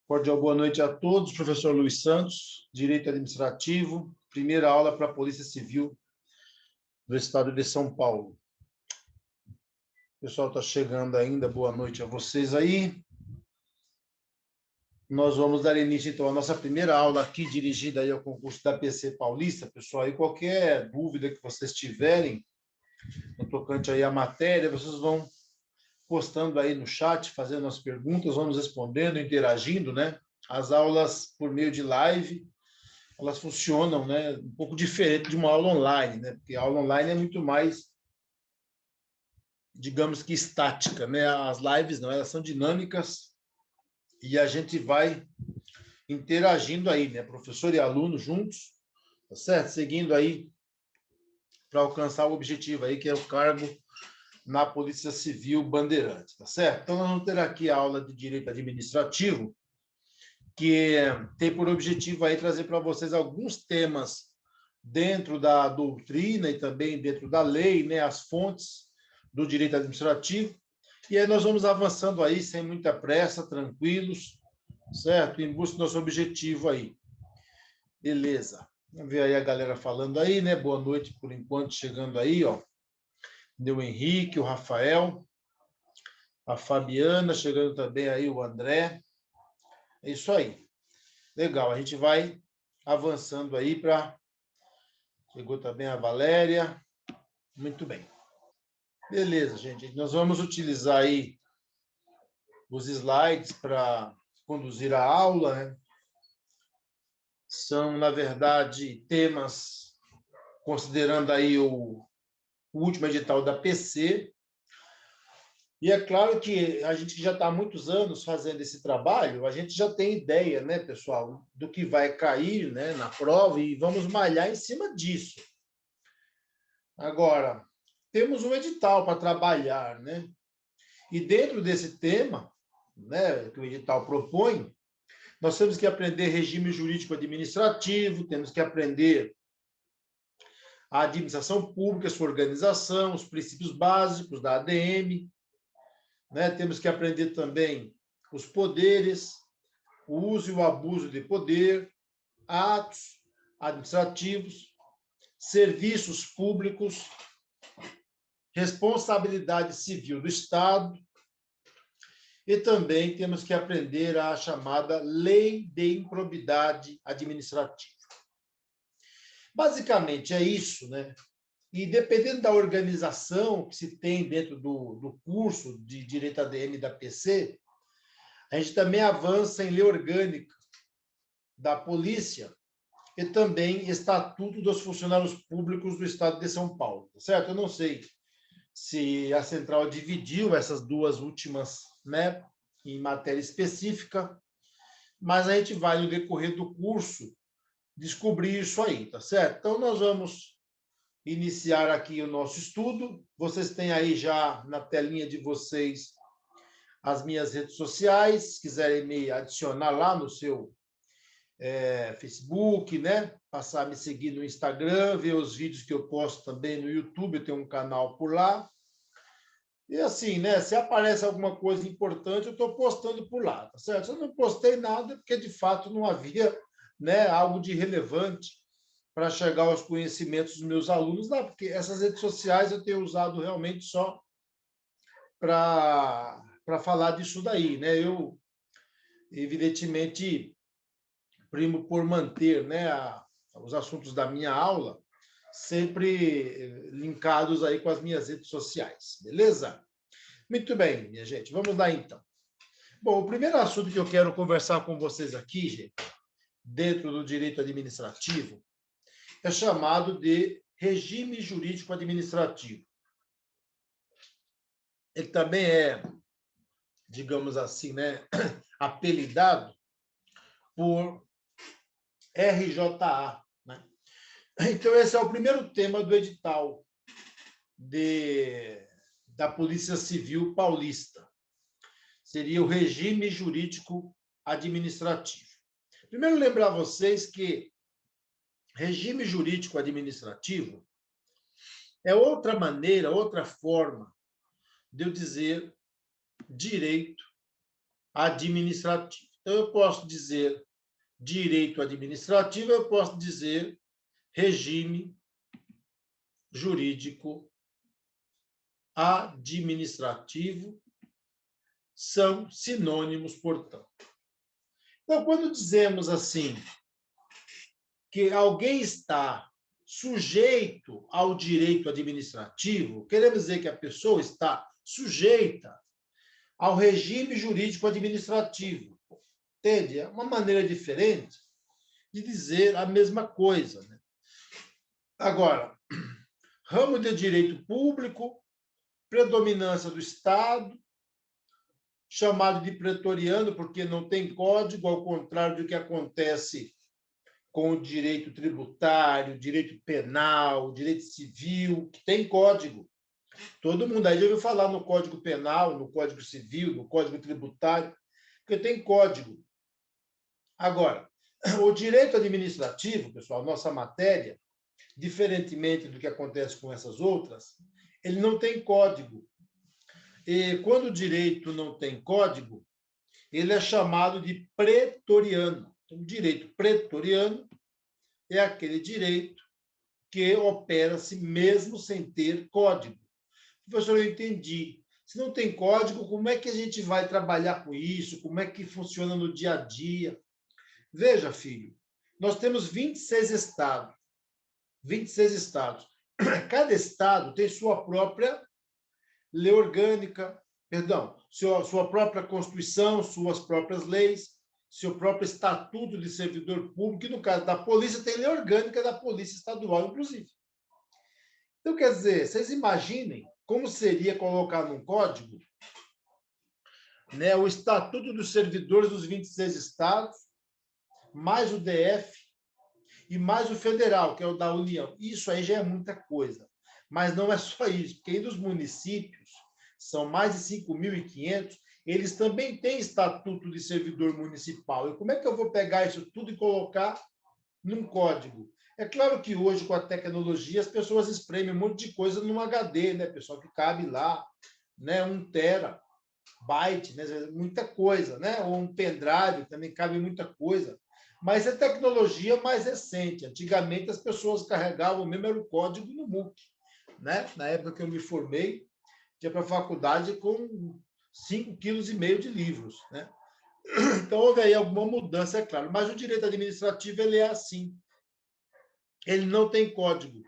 Cordial boa noite a todos. Professor Luiz Santos, Direito Administrativo, primeira aula para a Polícia Civil do Estado de São Paulo. O pessoal está chegando ainda, boa noite a vocês aí. Nós vamos dar início, então, à nossa primeira aula aqui, dirigida aí ao concurso da PC Paulista. Pessoal, aí qualquer dúvida que vocês tiverem, no tocante aí à matéria, vocês vão postando aí no chat, fazendo as perguntas, vamos respondendo, interagindo, né? As aulas por meio de live, elas funcionam, né, um pouco diferente de uma aula online, né? Porque a aula online é muito mais, digamos que estática, né? As lives não, elas são dinâmicas e a gente vai interagindo aí, né? Professor e aluno juntos, tá certo? Seguindo aí para alcançar o objetivo aí, que é o cargo na Polícia Civil Bandeirante, tá certo? Então, nós vamos ter aqui a aula de Direito Administrativo, que tem por objetivo aí trazer para vocês alguns temas dentro da doutrina e também dentro da lei, né, as fontes do direito administrativo. E aí nós vamos avançando aí sem muita pressa, tranquilos, certo? Em busca do nosso objetivo aí. Beleza. Vamos ver aí a galera falando aí, né? Boa noite por enquanto, chegando aí, ó. O Henrique, o Rafael, a Fabiana, chegando também aí o André. É isso aí. Legal, a gente vai avançando aí para... Chegou também a Valéria. Muito bem. Beleza, gente. Nós vamos utilizar aí os slides para conduzir a aula, né? São, na verdade, temas, considerando aí o último edital da PC. E é claro que a gente que já está há muitos anos fazendo esse trabalho, a gente já tem ideia, né, pessoal, do que vai cair, né, na prova e vamos malhar em cima disso. Agora, temos um edital para trabalhar, né? E dentro desse tema, né, que o edital propõe, nós temos que aprender regime jurídico administrativo, temos que aprender a administração pública, sua organização, os princípios básicos da ADM, né? Temos que aprender também os poderes, o uso e o abuso de poder, atos administrativos, serviços públicos, responsabilidade civil do Estado, e também temos que aprender a chamada lei de improbidade administrativa. Basicamente é isso, né? E dependendo da organização que se tem dentro do curso de Direito ADM da PC, a gente também avança em lei orgânica da Polícia e também Estatuto dos Funcionários Públicos do Estado de São Paulo, certo? Eu não sei se a Central dividiu essas duas últimas, né, em matéria específica, mas a gente vai, no decorrer do curso, descobrir isso aí, tá certo? Então, nós vamos iniciar aqui o nosso estudo. Vocês têm aí já na telinha de vocês as minhas redes sociais, se quiserem me adicionar lá no seu Facebook, né? Passar a me seguir no Instagram, ver os vídeos que eu posto também no YouTube, eu tenho um canal por lá. E assim, né? Se aparece alguma coisa importante, eu estou postando por lá, tá certo? Se eu não postei nada, porque de fato não havia, né, algo de relevante para chegar aos conhecimentos dos meus alunos lá, porque essas redes sociais eu tenho usado realmente só para falar disso daí, né? Eu, evidentemente, primo por manter, né, os assuntos da minha aula sempre linkados aí com as minhas redes sociais, beleza? Muito bem, minha gente, vamos lá então. Bom, o primeiro assunto que eu quero conversar com vocês aqui, gente, dentro do direito administrativo, é chamado de regime jurídico administrativo. Ele também é, digamos assim, né, apelidado por RJA, né? Então, esse é o primeiro tema do edital da Polícia Civil Paulista. Seria o regime jurídico administrativo. Primeiro, lembrar a vocês que regime jurídico administrativo é outra maneira, outra forma de eu dizer direito administrativo. Então, eu posso dizer direito administrativo, eu posso dizer regime jurídico administrativo, são sinônimos, portanto. Então, quando dizemos assim, que alguém está sujeito ao direito administrativo, queremos dizer que a pessoa está sujeita ao regime jurídico administrativo. Entende? É uma maneira diferente de dizer a mesma coisa, né? Agora, ramo de direito público, predominância do Estado, chamado de pretoriano porque não tem código, ao contrário do que acontece com o direito tributário, direito penal, direito civil, que tem código. Todo mundo aí já ouviu falar no Código Penal, no Código Civil, no Código Tributário, porque tem código. Agora, o direito administrativo, pessoal, nossa matéria, diferentemente do que acontece com essas outras, ele não tem código. E quando o direito não tem código, ele é chamado de pretoriano. Então, o direito pretoriano é aquele direito que opera-se mesmo sem ter código. Professor, eu entendi. Se não tem código, como é que a gente vai trabalhar com isso? Como é que funciona no dia a dia? Veja, filho, nós temos 26 estados. 26 estados. Cada estado tem sua própria lei orgânica, perdão, sua própria Constituição, suas próprias leis, seu próprio estatuto de servidor público, e no caso da polícia, tem lei orgânica da Polícia Estadual, inclusive. Então, quer dizer, vocês imaginem como seria colocar num código, né, o Estatuto dos Servidores dos 26 estados, mais o DF e mais o federal, que é o da União. Isso aí já é muita coisa. Mas não é só isso, porque aí dos municípios, são mais de 5.500, eles também têm estatuto de servidor municipal. E como é que eu vou pegar isso tudo e colocar num código? É claro que hoje, com a tecnologia, as pessoas espremem um monte de coisa num HD, né, pessoal, que cabe lá, né, 1 terabyte, né, muita coisa, né, ou um pendrive, também cabe muita coisa. Mas é tecnologia mais recente. Antigamente, as pessoas carregavam mesmo era o código no MOOC, né? Na época que eu me formei, tinha para a faculdade com 5,5 kg de livros, né? Então, houve aí alguma mudança, é claro. Mas o direito administrativo ele é assim. Ele não tem código.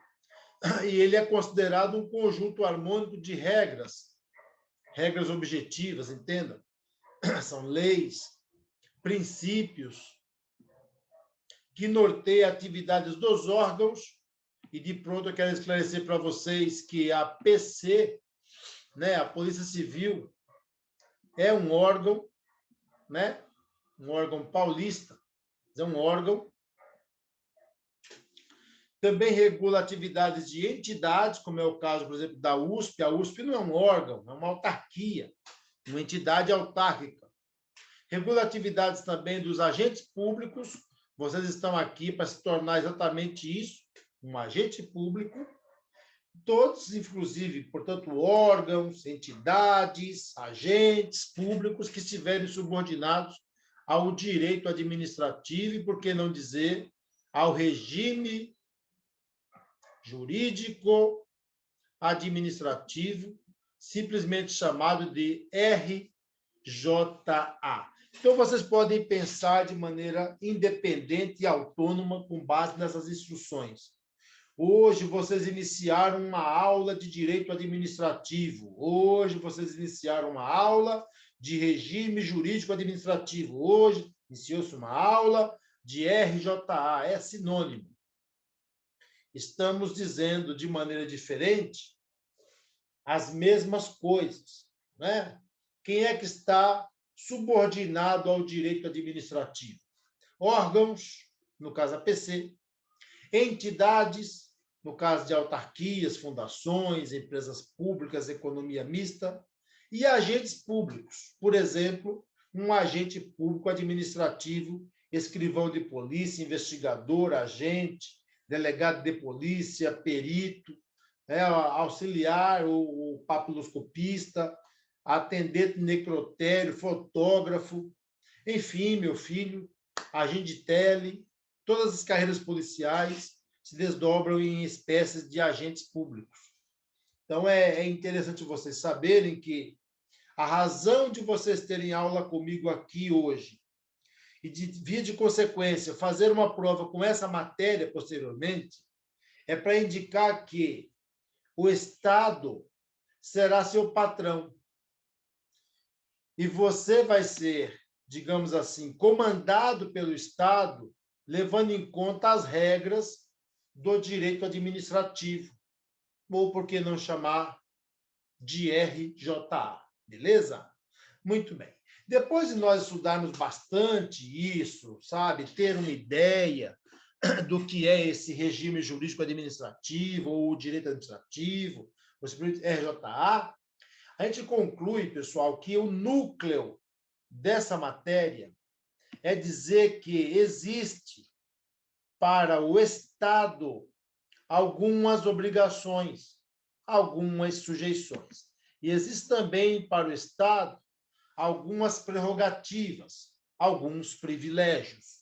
E ele é considerado um conjunto harmônico de regras, regras objetivas, entenda? São leis, princípios, que norteia atividades dos órgãos, e de pronto eu quero esclarecer para vocês que a PC, né, a Polícia Civil, é um órgão, né, um órgão paulista, é um órgão, também regula atividades de entidades, como é o caso, por exemplo, da USP. A USP não é um órgão, é uma autarquia, uma entidade autárquica. Regula atividades também dos agentes públicos. Vocês estão aqui para se tornar exatamente isso, um agente público, todos, inclusive, portanto, órgãos, entidades, agentes públicos que estiverem subordinados ao direito administrativo e, por que não dizer, ao regime jurídico administrativo, simplesmente chamado de RJA. Então, vocês podem pensar de maneira independente e autônoma com base nessas instruções. Hoje, vocês iniciaram uma aula de direito administrativo. Hoje, vocês iniciaram uma aula de regime jurídico administrativo. Hoje, iniciou-se uma aula de RJA. É sinônimo. Estamos dizendo de maneira diferente as mesmas coisas, né? Quem é que está subordinado ao direito administrativo? Órgãos, no caso a PC, entidades, no caso de autarquias, fundações, empresas públicas, economia mista, e agentes públicos, por exemplo, um agente público administrativo, escrivão de polícia, investigador, agente, delegado de polícia, perito, auxiliar, o papiloscopista, atendente necrotério, fotógrafo, Enfim, meu filho, agente de tele, todas as carreiras policiais se desdobram em espécies de agentes públicos. Então, é interessante vocês saberem que a razão de vocês terem aula comigo aqui hoje e, de via de consequência, fazer uma prova com essa matéria posteriormente, é para indicar que o Estado será seu patrão. E você vai ser, digamos assim, comandado pelo Estado, levando em conta as regras do direito administrativo, ou por que não chamar de RJA, beleza? Muito bem. Depois de nós estudarmos bastante isso, sabe, ter uma ideia do que é esse regime jurídico administrativo ou o direito administrativo, o RJA, a gente conclui, pessoal, que o núcleo dessa matéria é dizer que existe para o Estado algumas obrigações, algumas sujeições. E existe também para o Estado algumas prerrogativas, alguns privilégios.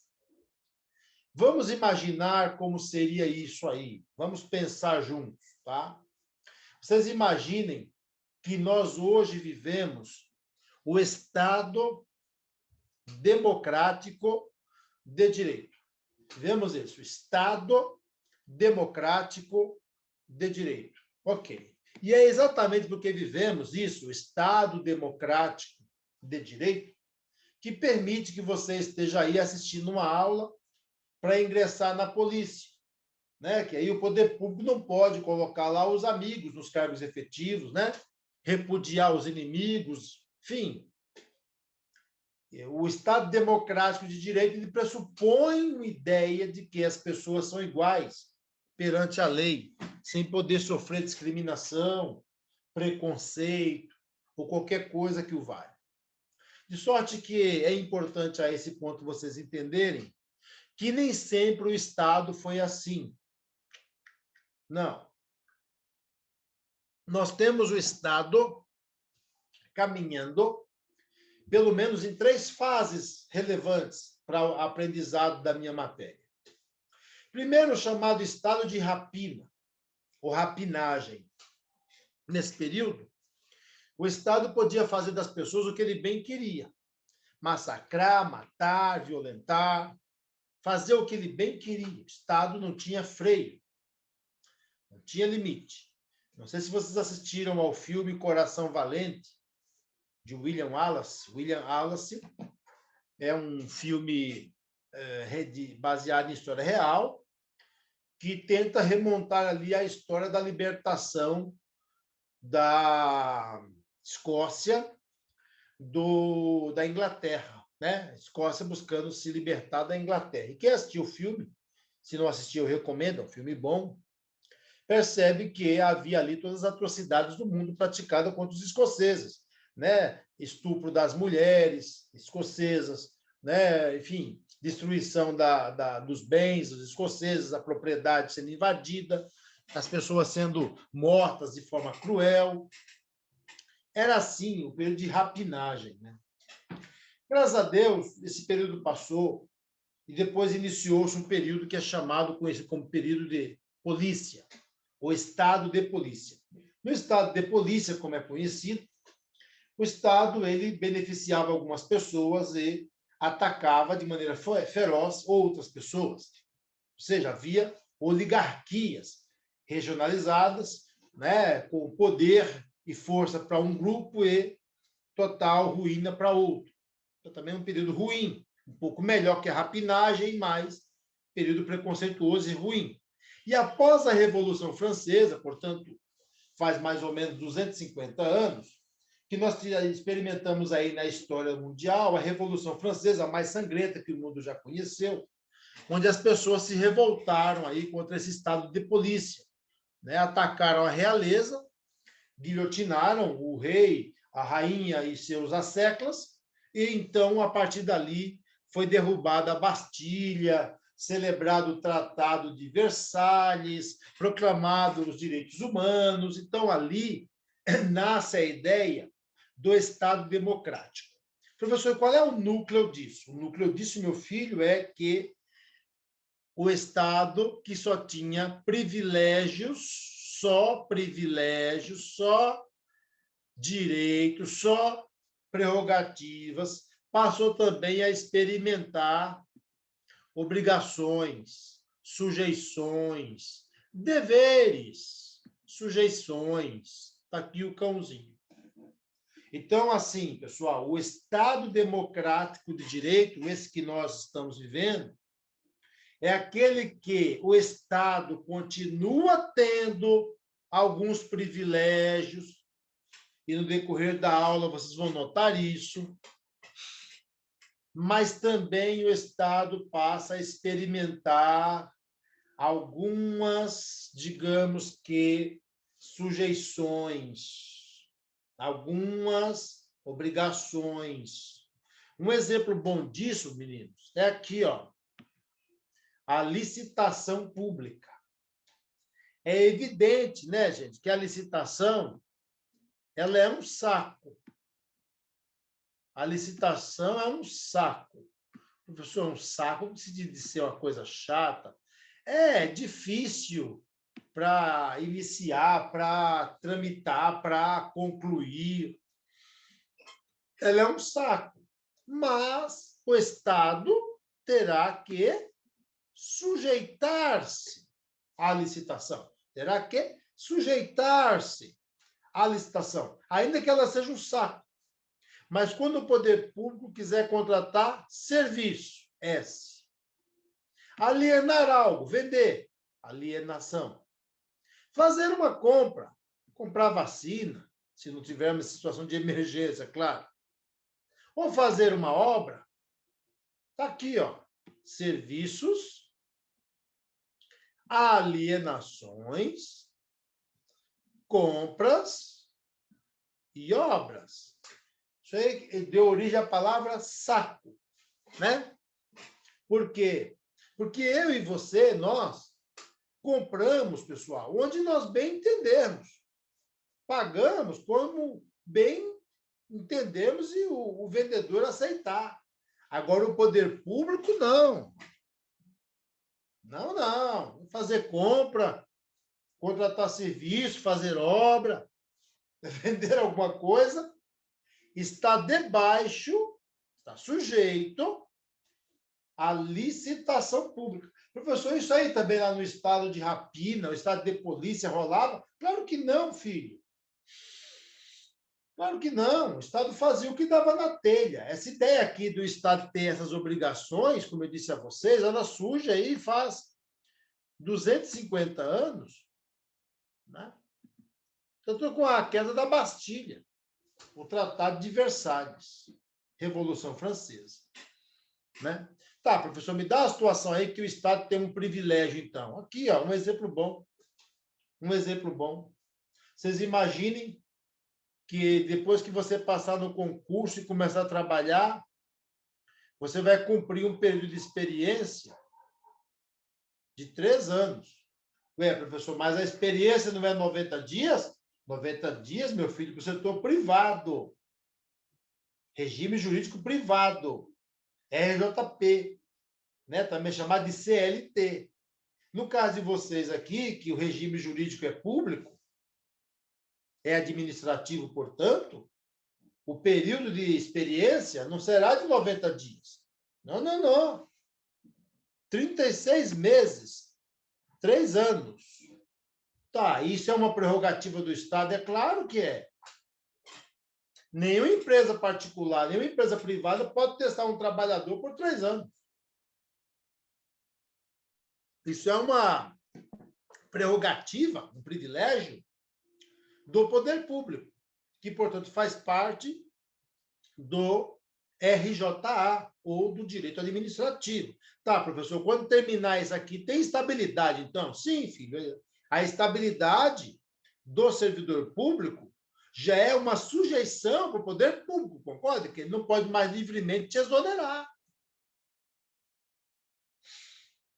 Vamos imaginar como seria isso aí. Vamos pensar juntos, tá? Vocês imaginem que nós hoje vivemos o Estado democrático de direito. Vemos isso, Estado democrático de direito. Ok. E é exatamente porque vivemos isso, o Estado democrático de direito, que permite que você esteja aí assistindo uma aula para ingressar na polícia, né? Que aí o poder público não pode colocar lá os amigos nos cargos efetivos, né? Repudiar os inimigos, enfim. O Estado democrático de direito ele pressupõe uma ideia de que as pessoas são iguais perante a lei, sem poder sofrer discriminação, preconceito ou qualquer coisa que o valha. De sorte que é importante a esse ponto vocês entenderem que nem sempre o Estado foi assim. Não. Nós temos o Estado caminhando, pelo menos em 3 fases relevantes para o aprendizado da minha matéria. Primeiro, o chamado estado de rapina, ou rapinagem. Nesse período, o Estado podia fazer das pessoas o que ele bem queria. Massacrar, matar, violentar, fazer o que ele bem queria. O Estado não tinha freio, não tinha limite. Não sei se vocês assistiram ao filme Coração Valente, de William Wallace. William Wallace é um filme baseado em história real, que tenta remontar ali a história da libertação da Escócia da Inglaterra, né? Escócia buscando se libertar da Inglaterra. E quem assistiu o filme, se não assistiu, eu recomendo, é um filme bom, percebe que havia ali todas as atrocidades do mundo praticadas contra os escoceses, né? Estupro das mulheres escocesas, né? Enfim, destruição dos bens dos escoceses, a propriedade sendo invadida, as pessoas sendo mortas de forma cruel. Era assim o período de rapinagem, né? Graças a Deus, esse período passou e depois iniciou-se um período que é chamado como período de polícia, o estado de polícia. No estado de polícia, como é conhecido, o Estado ele beneficiava algumas pessoas e atacava de maneira feroz outras pessoas. Ou seja, havia oligarquias regionalizadas, né, com poder e força para um grupo e total ruína para outro. Então, também um período ruim, um pouco melhor que a rapinagem, mas período preconceituoso e ruim. E após a Revolução Francesa, portanto, faz mais ou menos 250 anos, que nós experimentamos aí na história mundial, a Revolução Francesa, a mais sangrenta que o mundo já conheceu, onde as pessoas se revoltaram aí contra esse estado de polícia, né? Atacaram a realeza, guilhotinaram o rei, a rainha e seus asseclas, e então, a partir dali, foi derrubada a Bastilha, celebrado o Tratado de Versalhes, proclamado os direitos humanos. Então, ali nasce a ideia do Estado democrático. Professor, qual é o núcleo disso? O núcleo disso, meu filho, é que o Estado que só tinha privilégios, só direitos, só prerrogativas, passou também a experimentar obrigações, sujeições, deveres, sujeições. Está aqui o cãozinho. Então, assim, pessoal, o Estado democrático de direito, esse que nós estamos vivendo, é aquele que o Estado continua tendo alguns privilégios, e no decorrer da aula vocês vão notar isso, mas também o Estado passa a experimentar algumas, digamos que, sujeições, algumas obrigações. Um exemplo bom disso, meninos, é aqui, ó, a licitação pública. É evidente, né, gente, que a licitação ela é um saco. A licitação é um saco. Professor, é um saco de ser uma coisa chata. É difícil para iniciar, para tramitar, para concluir. Ela é um saco. Mas o Estado terá que sujeitar-se à licitação. Terá que sujeitar-se à licitação, ainda que ela seja um saco. Mas quando o poder público quiser contratar serviço, S. Alienar algo, vender, alienação. Fazer uma compra, comprar vacina, se não tivermos situação de emergência, claro. Ou fazer uma obra, está aqui, ó, serviços, alienações, compras e obras. Isso aí deu origem à palavra saco, né? Por quê? Porque eu e você, nós, compramos, pessoal, onde nós bem entendemos. Pagamos como bem entendemos e o vendedor aceitar. Agora, o poder público, não. Não. Fazer compra, contratar serviço, fazer obra, vender alguma coisa, está debaixo, está sujeito à licitação pública. Professor, isso aí também lá no estado de rapina, o estado de polícia rolava? Claro que não, filho. Claro que não. O Estado fazia o que dava na telha. Essa ideia aqui do Estado ter essas obrigações, como eu disse a vocês, ela surge aí faz 250 anos, né? Tanto com a queda da Bastilha, o Tratado de Versalhes, Revolução Francesa, né? Tá, professor, me dá a situação aí que o Estado tem um privilégio, então. Aqui, ó, um exemplo bom. Um exemplo bom. Vocês imaginem que depois que você passar no concurso e começar a trabalhar, você vai cumprir um período de experiência de 3 anos. Ué, professor, mas a experiência não é 90 dias? 90 dias, meu filho, para o setor privado. Regime jurídico privado. RJP, né? Também chamado de CLT. No caso de vocês aqui, que o regime jurídico é público, é administrativo, portanto, o período de experiência não será de 90 dias. Não. 36 meses, 3 anos. Tá, isso é uma prerrogativa do Estado? É claro que é. Nenhuma empresa particular, nenhuma empresa privada pode testar um trabalhador por 3 anos. Isso é uma prerrogativa, um privilégio do poder público, que, portanto, faz parte do RJA, ou do direito administrativo. Tá, professor, quando terminar isso aqui, tem estabilidade, então? Sim, filho. A estabilidade do servidor público já é uma sujeição para o poder público, concorda? Que ele não pode mais livremente te exonerar.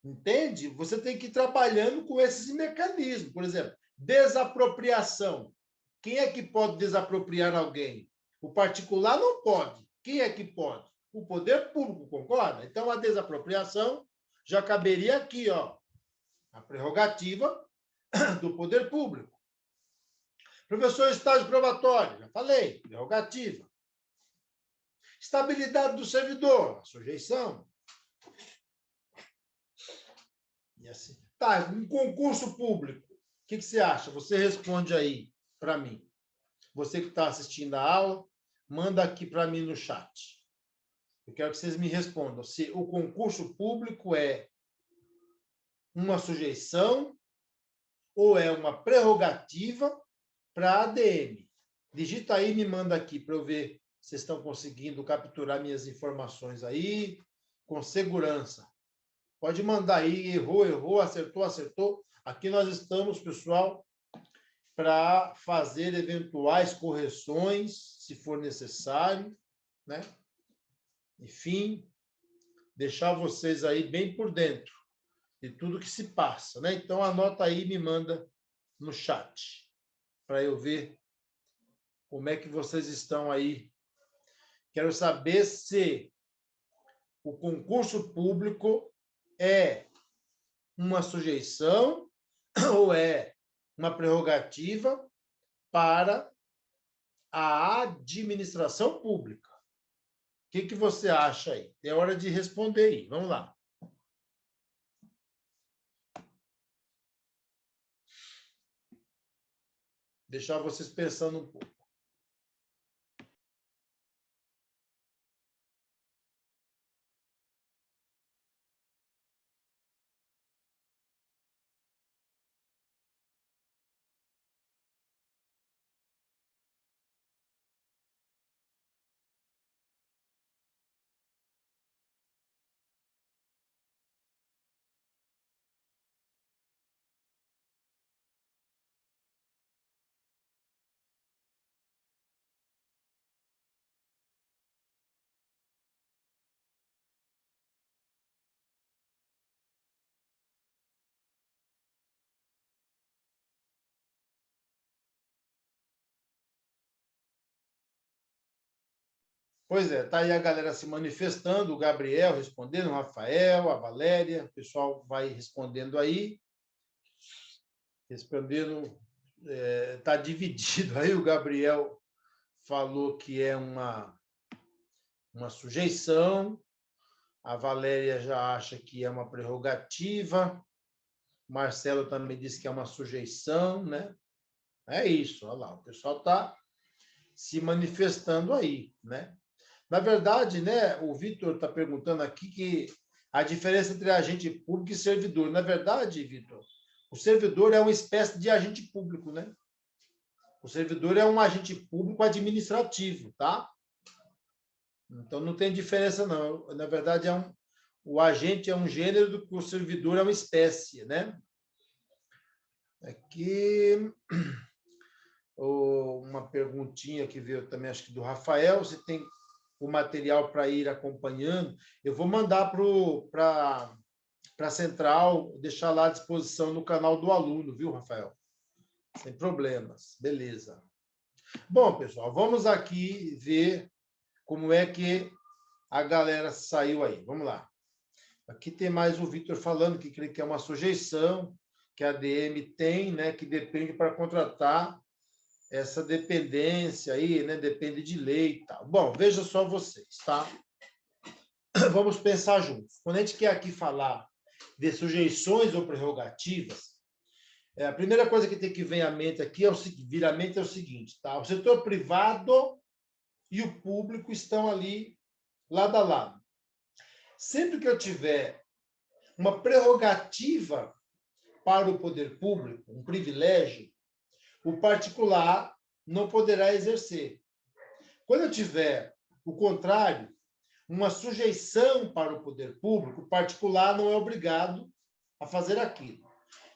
Entende? Você tem que ir trabalhando com esses mecanismos. Por exemplo, desapropriação. Quem é que pode desapropriar alguém? O particular não pode. Quem é que pode? O poder público, concorda? Então, a desapropriação já caberia aqui, ó, a prerrogativa do poder público. Professor, estágio probatório, já falei, prerrogativa. Estabilidade do servidor, a sujeição. E assim. Tá, um concurso público. O que você acha? Você responde aí para mim. Você que está assistindo a aula, manda aqui para mim no chat. Eu quero que vocês me respondam se o concurso público é uma sujeição ou é uma prerrogativa para a ADM. Digita aí e me manda aqui para eu ver se vocês estão conseguindo capturar minhas informações aí com segurança. Pode mandar aí, errou, acertou. Aqui nós estamos, pessoal, para fazer eventuais correções, se for necessário, né? Enfim, deixar vocês aí bem por dentro de tudo que se passa, né? Então, anota aí e me manda no chat, para eu ver como é que vocês estão aí. Quero saber se o concurso público é uma sujeição ou é uma prerrogativa para a administração pública. O que você acha aí? É hora de responder aí. Vamos lá. Deixar vocês pensando um pouco. Pois é, tá aí a galera se manifestando, o Gabriel respondendo, o Rafael, a Valéria, o pessoal vai respondendo aí. Respondendo, tá dividido. Aí o Gabriel falou que é uma sujeição, a Valéria já acha que é uma prerrogativa, Marcelo também disse que é uma sujeição, né? É isso, olha lá, o pessoal está se manifestando aí, né? Na verdade, né, o Vitor está perguntando aqui que a diferença entre agente público e servidor. Na verdade, Vitor, o servidor é uma espécie de agente público, né? O servidor é um agente público administrativo, tá? Então, não tem diferença, não. Na verdade, o agente é um gênero do que o servidor é uma espécie, né? Aqui, uma perguntinha que veio também, acho que do Rafael, se tem o material para ir acompanhando. Eu vou mandar para a central, deixar lá à disposição no canal do aluno, viu, Rafael? Sem problemas. Beleza. Bom, pessoal, vamos aqui ver como é que a galera saiu aí. Vamos lá. Aqui tem mais o Vitor falando que crê que é uma sujeição que a ADM tem, né, que depende para contratar essa dependência aí, né, depende de lei e tal. Bom, veja só vocês, tá? Vamos pensar juntos. Quando a gente quer aqui falar de sujeições ou prerrogativas, a primeira coisa que tem que vir à mente aqui é o seguinte, tá? O setor privado e o público estão ali lado a lado. Sempre que eu tiver uma prerrogativa para o poder público, um privilégio, o particular não poderá exercer. Quando eu tiver o contrário, uma sujeição para o poder público, o particular não é obrigado a fazer aquilo.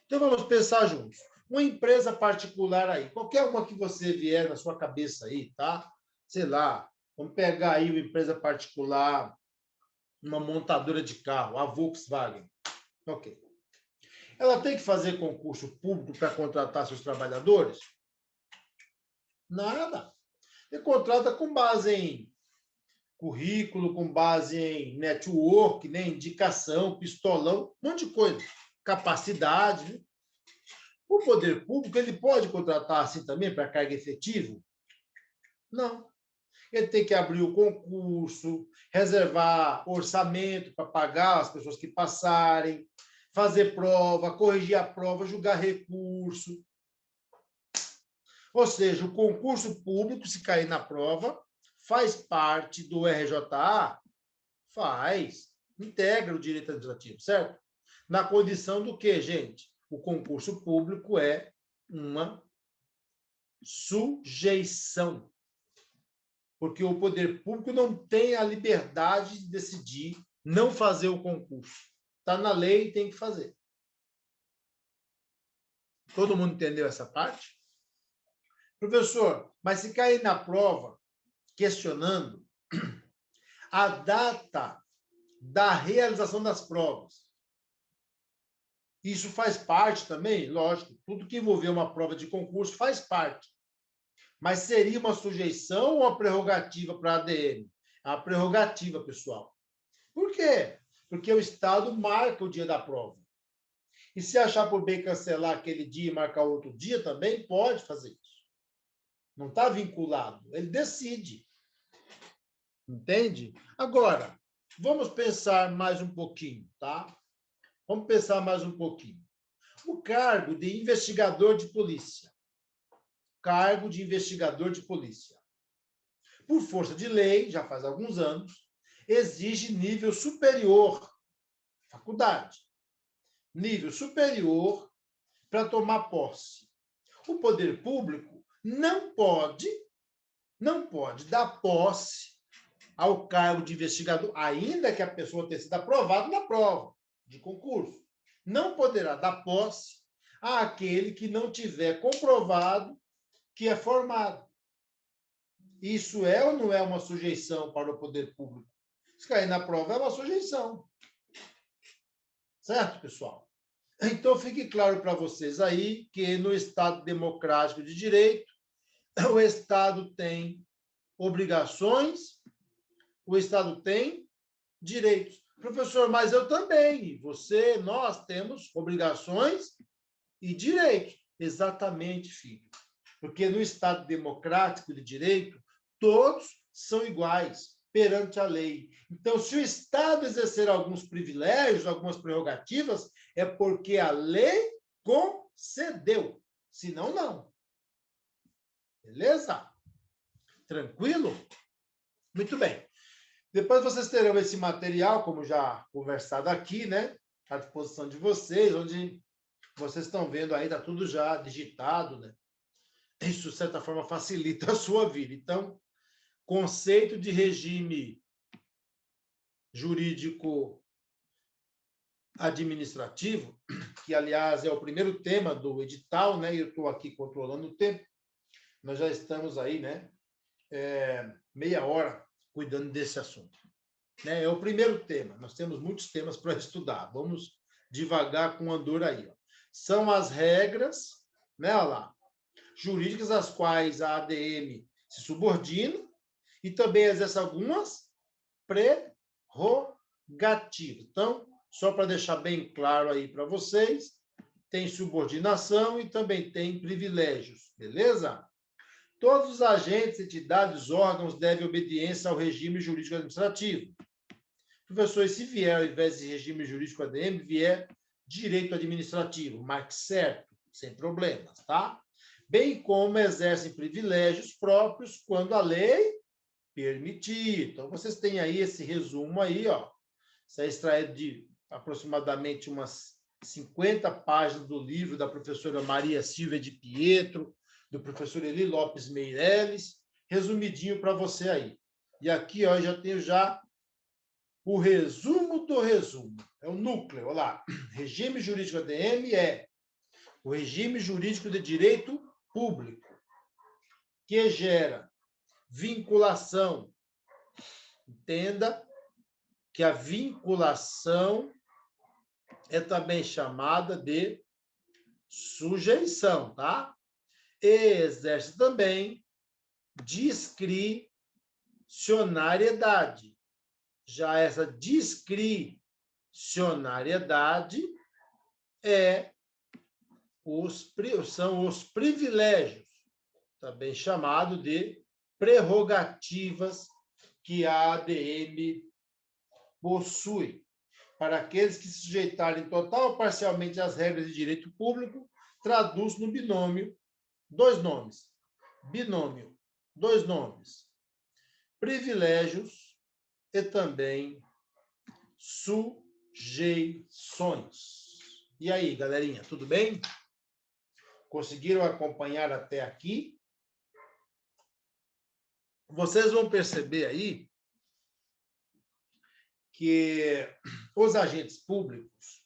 Então, vamos pensar juntos. Uma empresa particular aí, qualquer uma que você vier na sua cabeça aí, tá? Sei lá, vamos pegar aí uma empresa particular, uma montadora de carro, a Volkswagen. Ok. Ela tem que fazer concurso público para contratar seus trabalhadores? Nada. Ele contrata com base currículo com base em network, né? Indicação, pistolão, um monte de coisa. Capacidade. Né? O poder público, ele pode contratar assim também para carga efetiva? Não. Ele tem que abrir o concurso, reservar orçamento para pagar as pessoas que passarem, fazer prova, corrigir a prova, julgar recurso. Ou seja, o concurso público, se cair na prova, faz parte do RJA? Faz. Integra o direito administrativo, certo? Na condição do quê, gente? O concurso público é uma sujeição. Porque o poder público não tem a liberdade de decidir não fazer o concurso. Está na lei e tem que fazer. Todo mundo entendeu essa parte? Professor, mas se cair na prova questionando a data da realização das provas, isso faz parte também? Lógico, tudo que envolver uma prova de concurso faz parte. Mas seria uma sujeição ou uma prerrogativa para a ADM? É uma prerrogativa, pessoal. Por quê? Porque o Estado marca o dia da prova. E se achar por bem cancelar aquele dia e marcar outro dia, também pode fazer isso. Não está vinculado. Ele decide. Entende? Agora, vamos pensar mais um pouquinho, tá? Vamos pensar mais um pouquinho. O cargo de investigador de polícia. Cargo de investigador de polícia. Por força de lei, já faz alguns anos, exige nível superior, faculdade. Nível superior para tomar posse. O poder público não pode dar posse ao cargo de investigador, ainda que a pessoa tenha sido aprovada na prova de concurso. Não poderá dar posse àquele que não tiver comprovado que é formado. Isso é ou não é uma sujeição para o poder público? Se cair na prova, é uma sujeição. Certo, pessoal? Então, fique claro para vocês aí que no Estado democrático de direito, o Estado tem obrigações, o Estado tem direitos. Professor, mas eu também. Você, nós temos obrigações e direitos. Exatamente, filho. Porque no Estado democrático de direito, todos são iguais perante a lei. Então, se o Estado exercer alguns privilégios, algumas prerrogativas, é porque a lei concedeu. Senão, não. Beleza? Tranquilo? Muito bem. Depois vocês terão esse material, como já conversado aqui, né? À disposição de vocês, onde vocês estão vendo aí, está tudo já digitado, né? Isso, de certa forma, facilita a sua vida. Então, conceito de regime jurídico administrativo, que, aliás, é o primeiro tema do edital, né? Eu estou aqui controlando o tempo. Nós já estamos aí, né? Meia hora cuidando desse assunto. Né? É o primeiro tema. Nós temos muitos temas para estudar. Vamos devagar com andor aí. Ó. São as regras, né? Olha lá, jurídicas às quais a ADM se subordina e também exerce algumas prerrogativas. Então, só para deixar bem claro aí para vocês, tem subordinação e também tem privilégios, beleza? Todos os agentes, entidades, órgãos devem obediência ao regime jurídico administrativo. Professor, e se vier, ao invés de regime jurídico ADM, vier direito administrativo, marque certo, sem problemas, tá? Bem como exercem privilégios próprios quando a lei permitir. Então, vocês têm aí esse resumo aí, ó. Isso é extraído de aproximadamente umas 50 páginas do livro da professora Maria Silvia de Pietro, do professor Eli Lopes Meireles, resumidinho para você aí. E aqui, ó, eu já tenho o resumo do resumo. É o núcleo, olha lá. Regime jurídico ADM é o regime jurídico de direito público, que gera vinculação. Entenda que a vinculação é também chamada de sujeição, tá? E exerce também discricionariedade. Já essa discricionariedade são os privilégios, também chamado de prerrogativas que a ADM possui, para aqueles que se sujeitarem total ou parcialmente às regras de direito público, traduz no binômio, dois nomes, binômio, dois nomes, privilégios e também sujeições. E aí, galerinha, tudo bem? Conseguiram acompanhar até aqui? Vocês vão perceber aí que os agentes públicos,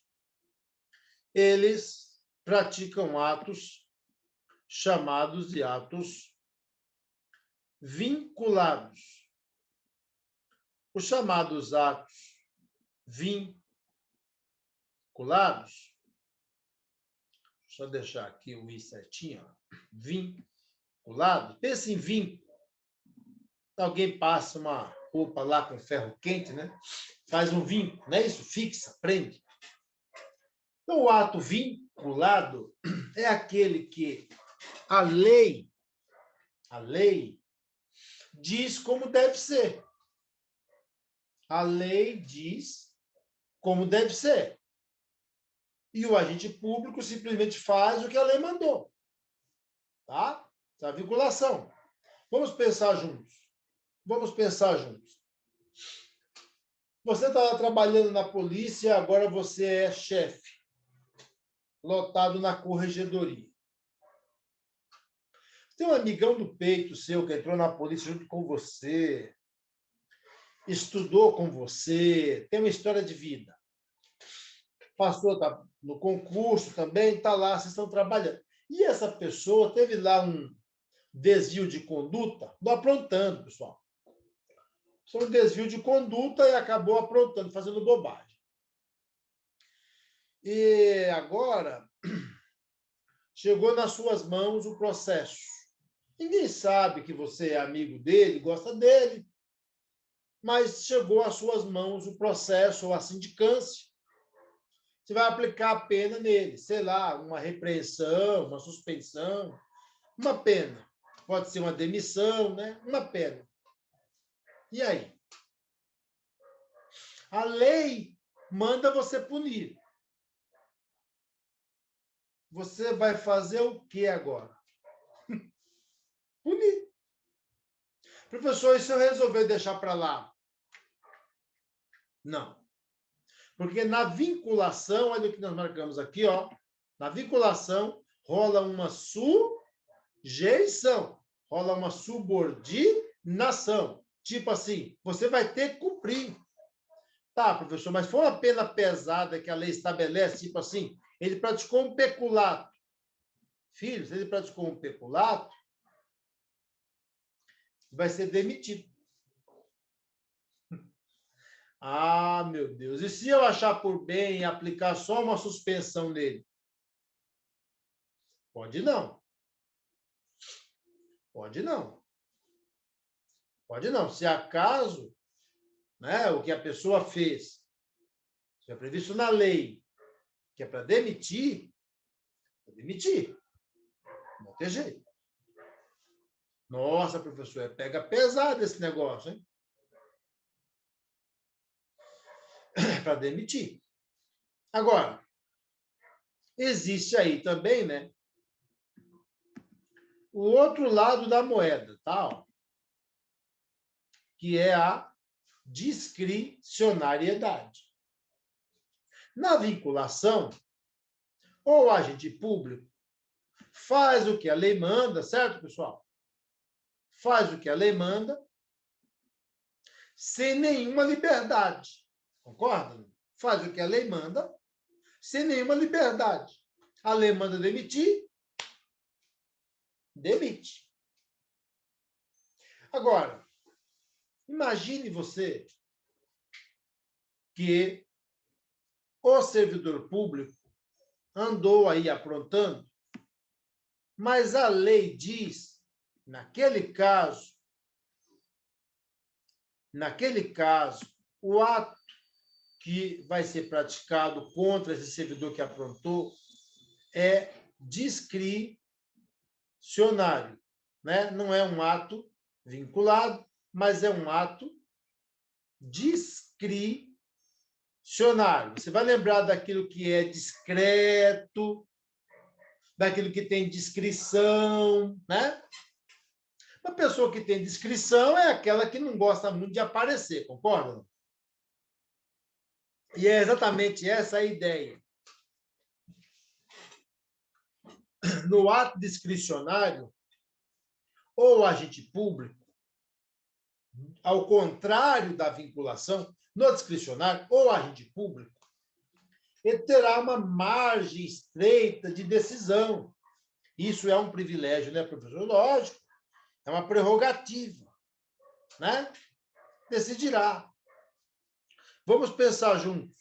eles praticam atos chamados de atos vinculados. Os chamados atos vinculados, deixa eu deixar aqui o i certinho, vinculados, pense em vínculo. Alguém passa uma roupa lá com ferro quente, né? Faz um vínculo, não é isso? Fixa, prende. Então, o ato vinculado é aquele que a lei diz como deve ser. A lei diz como deve ser. E o agente público simplesmente faz o que a lei mandou. Tá? Essa é a vinculação. Vamos pensar juntos. Você estava trabalhando na polícia, agora você é chefe, lotado na corregedoria. Tem um amigão do peito seu que entrou na polícia junto com você, estudou com você, tem uma história de vida. Passou no concurso também, está lá, vocês estão trabalhando. E essa pessoa teve lá um desvio de conduta, não aprontando, pessoal. Foi um desvio de conduta e acabou aprontando, fazendo bobagem. E agora chegou nas suas mãos o processo. Ninguém sabe que você é amigo dele, gosta dele, mas chegou às suas mãos o processo ou a sindicância. Você vai aplicar a pena nele, sei lá, uma repreensão, uma suspensão, uma pena. Pode ser uma demissão, né? Uma pena. E aí? A lei manda você punir. Você vai fazer o que agora? Punir. Professor, e se eu resolver deixar para lá? Não. Porque na vinculação, olha o que nós marcamos aqui, ó. Na vinculação, rola uma sujeição, rola uma subordinação. Tipo assim, você vai ter que cumprir. Tá, professor, mas foi uma pena pesada que a lei estabelece, tipo assim, ele praticou um peculato. Filho, se ele praticou um peculato, vai ser demitido. Ah, meu Deus. E se eu achar por bem aplicar só uma suspensão nele? Pode não. Pode não. Pode não. Se acaso, né, o que a pessoa fez, se é previsto na lei, que é para demitir, Não tem jeito. Nossa, professor, pega pesado esse negócio, hein? Para demitir. Agora, existe aí também, né, o outro lado da moeda, tá? Que é a discricionariedade. Na vinculação, o agente público faz o que a lei manda, certo, pessoal? Faz o que a lei manda, sem nenhuma liberdade. Concorda? Faz o que a lei manda, sem nenhuma liberdade. A lei manda demitir, demite. Agora, imagine você que o servidor público andou aí aprontando, mas a lei diz, naquele caso, naquele caso, o ato que vai ser praticado contra esse servidor que aprontou é discricionário, né? Não é um ato vinculado, mas é um ato discricionário. Você vai lembrar daquilo que é discreto, daquilo que tem discrição, né? Uma pessoa que tem discrição é aquela que não gosta muito de aparecer, concorda? E é exatamente essa a ideia. No ato discricionário, ou agente público, ao contrário da vinculação, no discricionário, ou agente público, ele terá uma margem estreita de decisão. Isso é um privilégio, né, professor? Lógico, é uma prerrogativa, né? Decidirá. Vamos pensar juntos.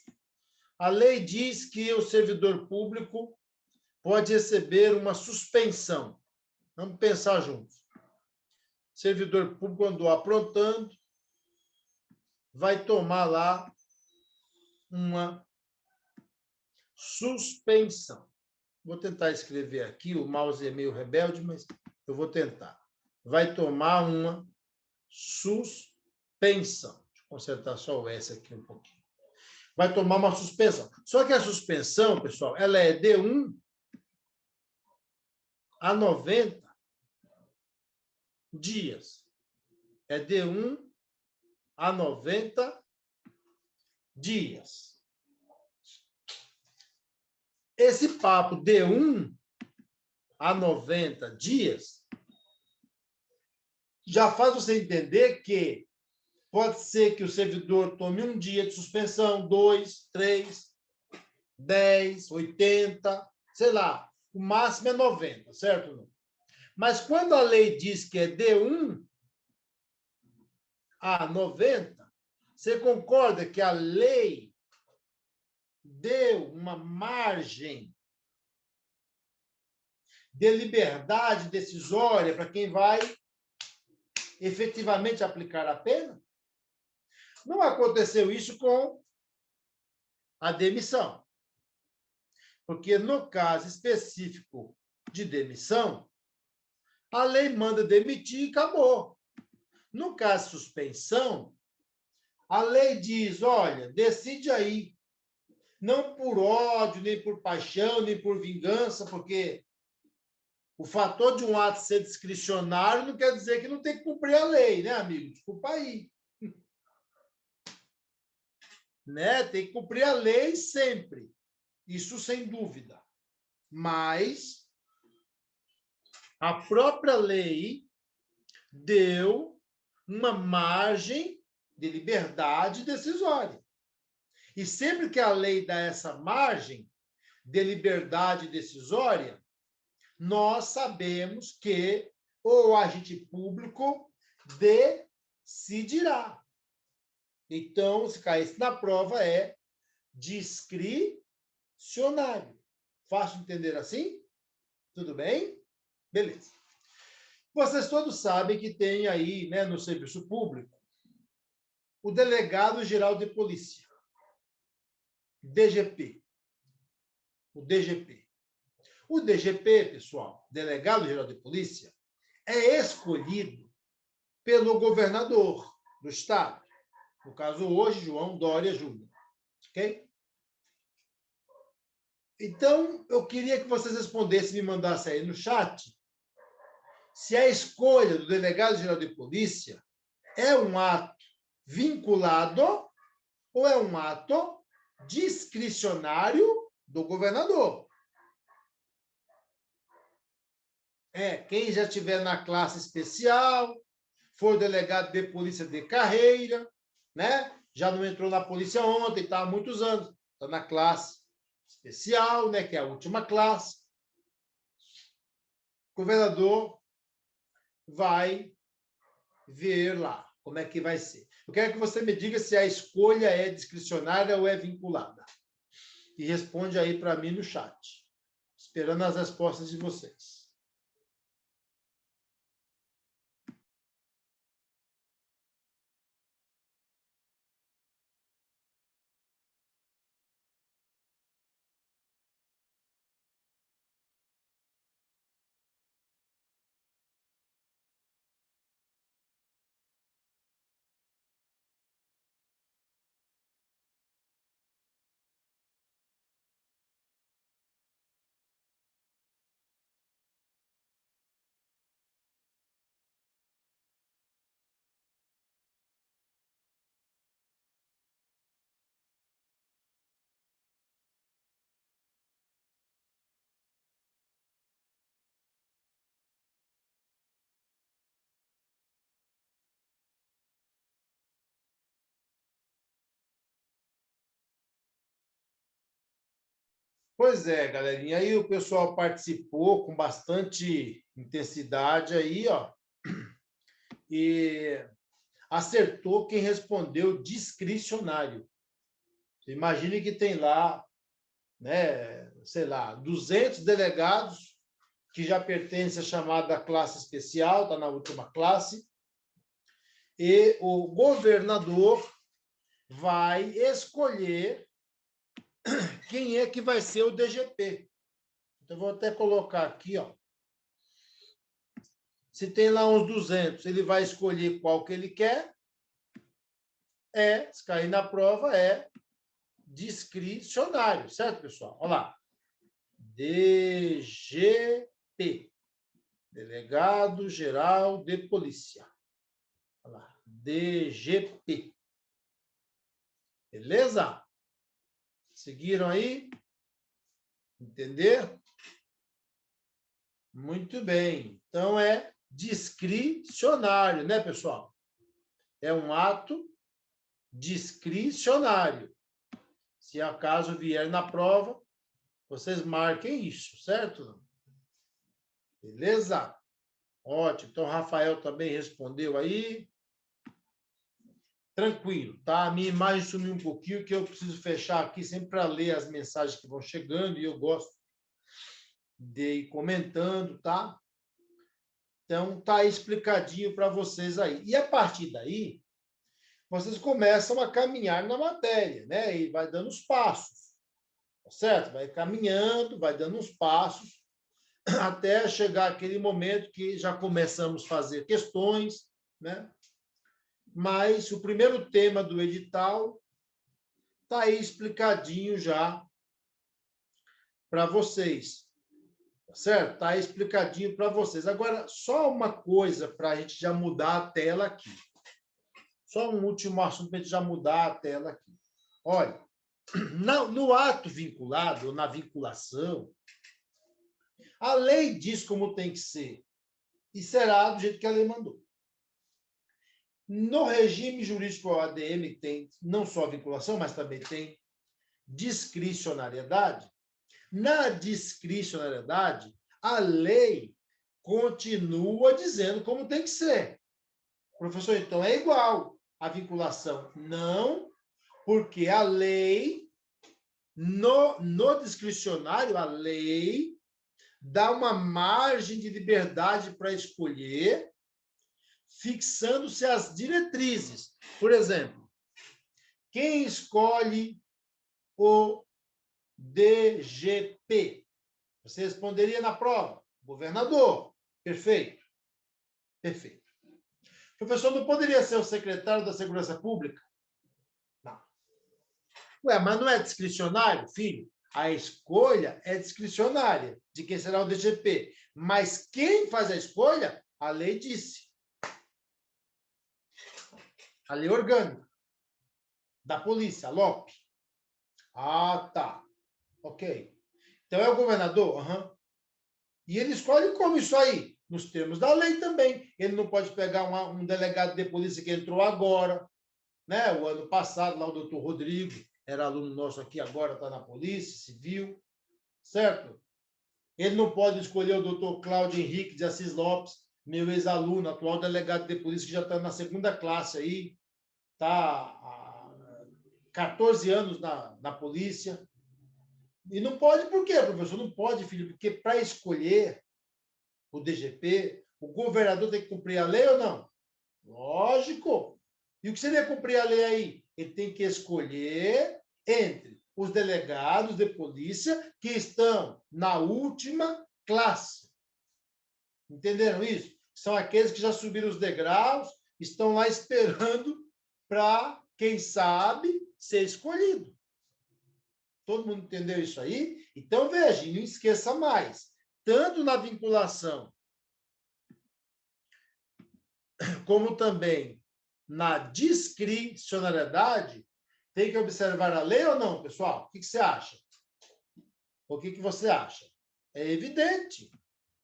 A lei diz que o servidor público pode receber uma suspensão. Vamos pensar juntos. O servidor público andou aprontando, vai tomar lá uma suspensão. Vou tentar escrever aqui, o mouse é meio rebelde, mas eu vou tentar. Vai tomar uma suspensão. Deixa eu consertar só o S aqui um pouquinho. Vai tomar uma suspensão. Só que a suspensão, pessoal, ela é de 1 a 90 dias. É de 1 a 90 dias. Esse papo de 1 a 90 dias já faz você entender que pode ser que o servidor tome um dia de suspensão, 2, 3, 10, 80, sei lá. O máximo é 90, certo? Mas quando a lei diz que é de 1 a 90, você concorda que a lei deu uma margem de liberdade decisória para quem vai efetivamente aplicar a pena? Não aconteceu isso com a demissão. Porque no caso específico de demissão, a lei manda demitir e acabou. No caso de suspensão, a lei diz, olha, decide aí. Não por ódio, nem por paixão, nem por vingança, porque o fator de um ato ser discricionário não quer dizer que não tem que cumprir a lei, né, amigo? Desculpa aí. Né? Tem que cumprir a lei sempre. Isso sem dúvida. Mas a própria lei deu uma margem de liberdade decisória. E sempre que a lei dá essa margem de liberdade decisória, nós sabemos que o agente público decidirá. Então, se caísse na prova, é discricionário. Fácil entender assim? Tudo bem? Beleza. Vocês todos sabem que tem aí, né, no serviço público, o delegado-geral de polícia, DGP. O DGP. O DGP, pessoal, delegado-geral de polícia, é escolhido pelo governador do estado. No caso, hoje, João Dória Júnior. Ok? Então, eu queria que vocês respondessem, me mandassem aí no chat, se a escolha do delegado-geral de polícia é um ato vinculado ou é um ato discricionário do governador. Quem já estiver na classe especial, for delegado de polícia de carreira, né? Já não entrou na polícia ontem, está há muitos anos, está na classe especial, né? Que é a última classe. O governador vai ver lá como é que vai ser. Eu quero que você me diga se a escolha é discricionária ou é vinculada. E responde aí para mim no chat. Esperando as respostas de vocês. Pois é, galerinha. Aí o pessoal participou com bastante intensidade aí, ó. E acertou quem respondeu discricionário. Você imagine que tem lá, né, sei lá, 200 delegados que já pertencem à chamada classe especial, está na última classe, e o governador vai escolher quem é que vai ser o DGP. Então, vou até colocar aqui, ó. Se tem lá uns 200, ele vai escolher qual que ele quer. Se cair na prova, é discricionário, certo, pessoal? Olha lá. DGP. Delegado Geral de Polícia. Olha lá. DGP. Beleza? Seguiram aí? Entender? Muito bem. Então, é discricionário, né, pessoal? É um ato discricionário. Se acaso vier na prova, vocês marquem isso, certo? Beleza? Ótimo. Então, o Rafael também respondeu aí. Tranquilo, tá? A minha imagem sumiu um pouquinho, que eu preciso fechar aqui sempre para ler as mensagens que vão chegando, e eu gosto de ir comentando, tá? Então, tá explicadinho para vocês aí. E a partir daí, vocês começam a caminhar na matéria, né? E vai dando os passos, tá certo? Vai caminhando, vai dando os passos, até chegar aquele momento que já começamos a fazer questões, né? Mas o primeiro tema do edital está aí explicadinho já para vocês, tá certo? Está aí explicadinho para vocês. Agora, só uma coisa para a gente já mudar a tela aqui. Só um último assunto para a gente já mudar a tela aqui. Olha, no ato vinculado, ou na vinculação, a lei diz como tem que ser e será do jeito que a lei mandou. No regime jurídico ADM tem não só vinculação, mas também tem discricionariedade. Na discricionariedade, a lei continua dizendo como tem que ser. Professor, então é igual a vinculação? Não, porque a lei, no discricionário, a lei dá uma margem de liberdade para escolher, fixando-se as diretrizes. Por exemplo, quem escolhe o DGP? Você responderia na prova: governador. Perfeito. Perfeito. Professor, não poderia ser o secretário da Segurança Pública? Não. Ué, mas não é discricionário, filho? A escolha é discricionária de quem será o DGP. Mas quem faz a escolha, a lei disse. A lei orgânica da polícia, a LOP. Ah, tá. Ok. Então é o governador? Uhum. E ele escolhe como isso aí? Nos termos da lei também. Ele não pode pegar um delegado de polícia que entrou agora, né? O ano passado, lá o doutor Rodrigo, era aluno nosso aqui, agora está na Polícia Civil, certo? Ele não pode escolher o doutor Cláudio Henrique de Assis Lopes, meu ex-aluno, atual delegado de polícia, que já está na segunda classe aí, está há 14 anos na polícia. E não pode por quê, professor? Não pode, filho, porque para escolher o DGP, o governador tem que cumprir a lei ou não? Lógico. E o que seria cumprir a lei aí? Ele tem que escolher entre os delegados de polícia que estão na última classe. Entenderam isso? São aqueles que já subiram os degraus, estão lá esperando para, quem sabe, ser escolhido. Todo mundo entendeu isso aí? Então, veja, não esqueça mais. Tanto na vinculação, como também na discricionariedade, tem que observar a lei ou não, pessoal? O que você acha? O que você acha? É evidente.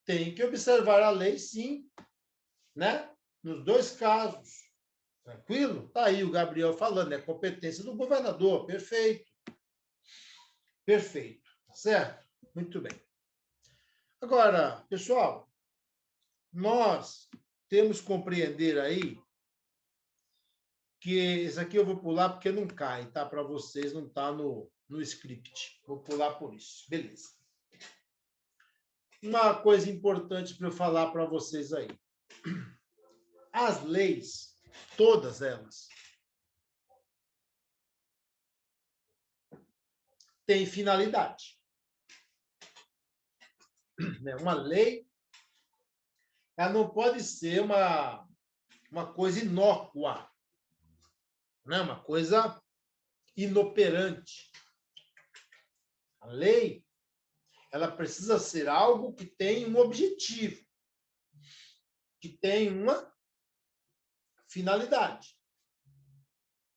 Tem que observar a lei, sim, né? Nos dois casos. Tranquilo? Tá aí o Gabriel falando, é competência do governador. Perfeito. Perfeito. Tá Certo? Muito bem. Agora, pessoal, nós temos que compreender aí que isso aqui eu vou pular porque não cai, tá? Para vocês, não está no script. Vou pular por isso. Beleza. Uma coisa importante para eu falar para vocês aí. As leis, todas elas, têm finalidade. Uma lei, ela não pode ser uma coisa inócua, né? Uma coisa inoperante. A lei, ela precisa ser algo que tem um objetivo, que tem uma finalidade.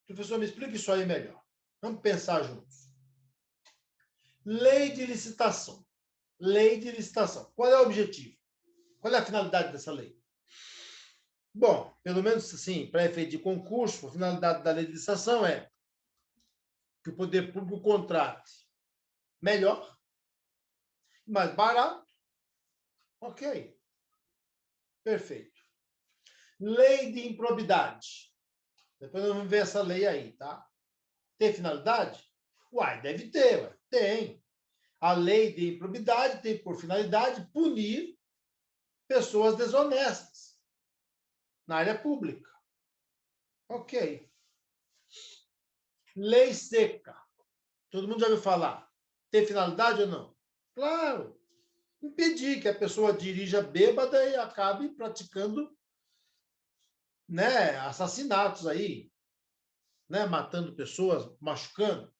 Professor, me explica isso aí melhor. Vamos pensar juntos. Lei de licitação. Lei de licitação. Qual é o objetivo? Qual é a finalidade dessa lei? Bom, pelo menos assim, para efeito de concurso, a finalidade da lei de licitação é que o poder público contrate melhor, mais barato. Ok. Perfeito. Lei de improbidade. Depois nós vamos ver essa lei aí, tá? Tem finalidade? Uai, deve ter, ué. Tem. A lei de improbidade tem por finalidade punir pessoas desonestas na área pública. Ok. Lei seca. Todo mundo já ouviu falar. Tem finalidade ou não? Claro. Impedir que a pessoa dirija bêbada e acabe praticando, né, assassinatos aí, né, matando pessoas, machucando.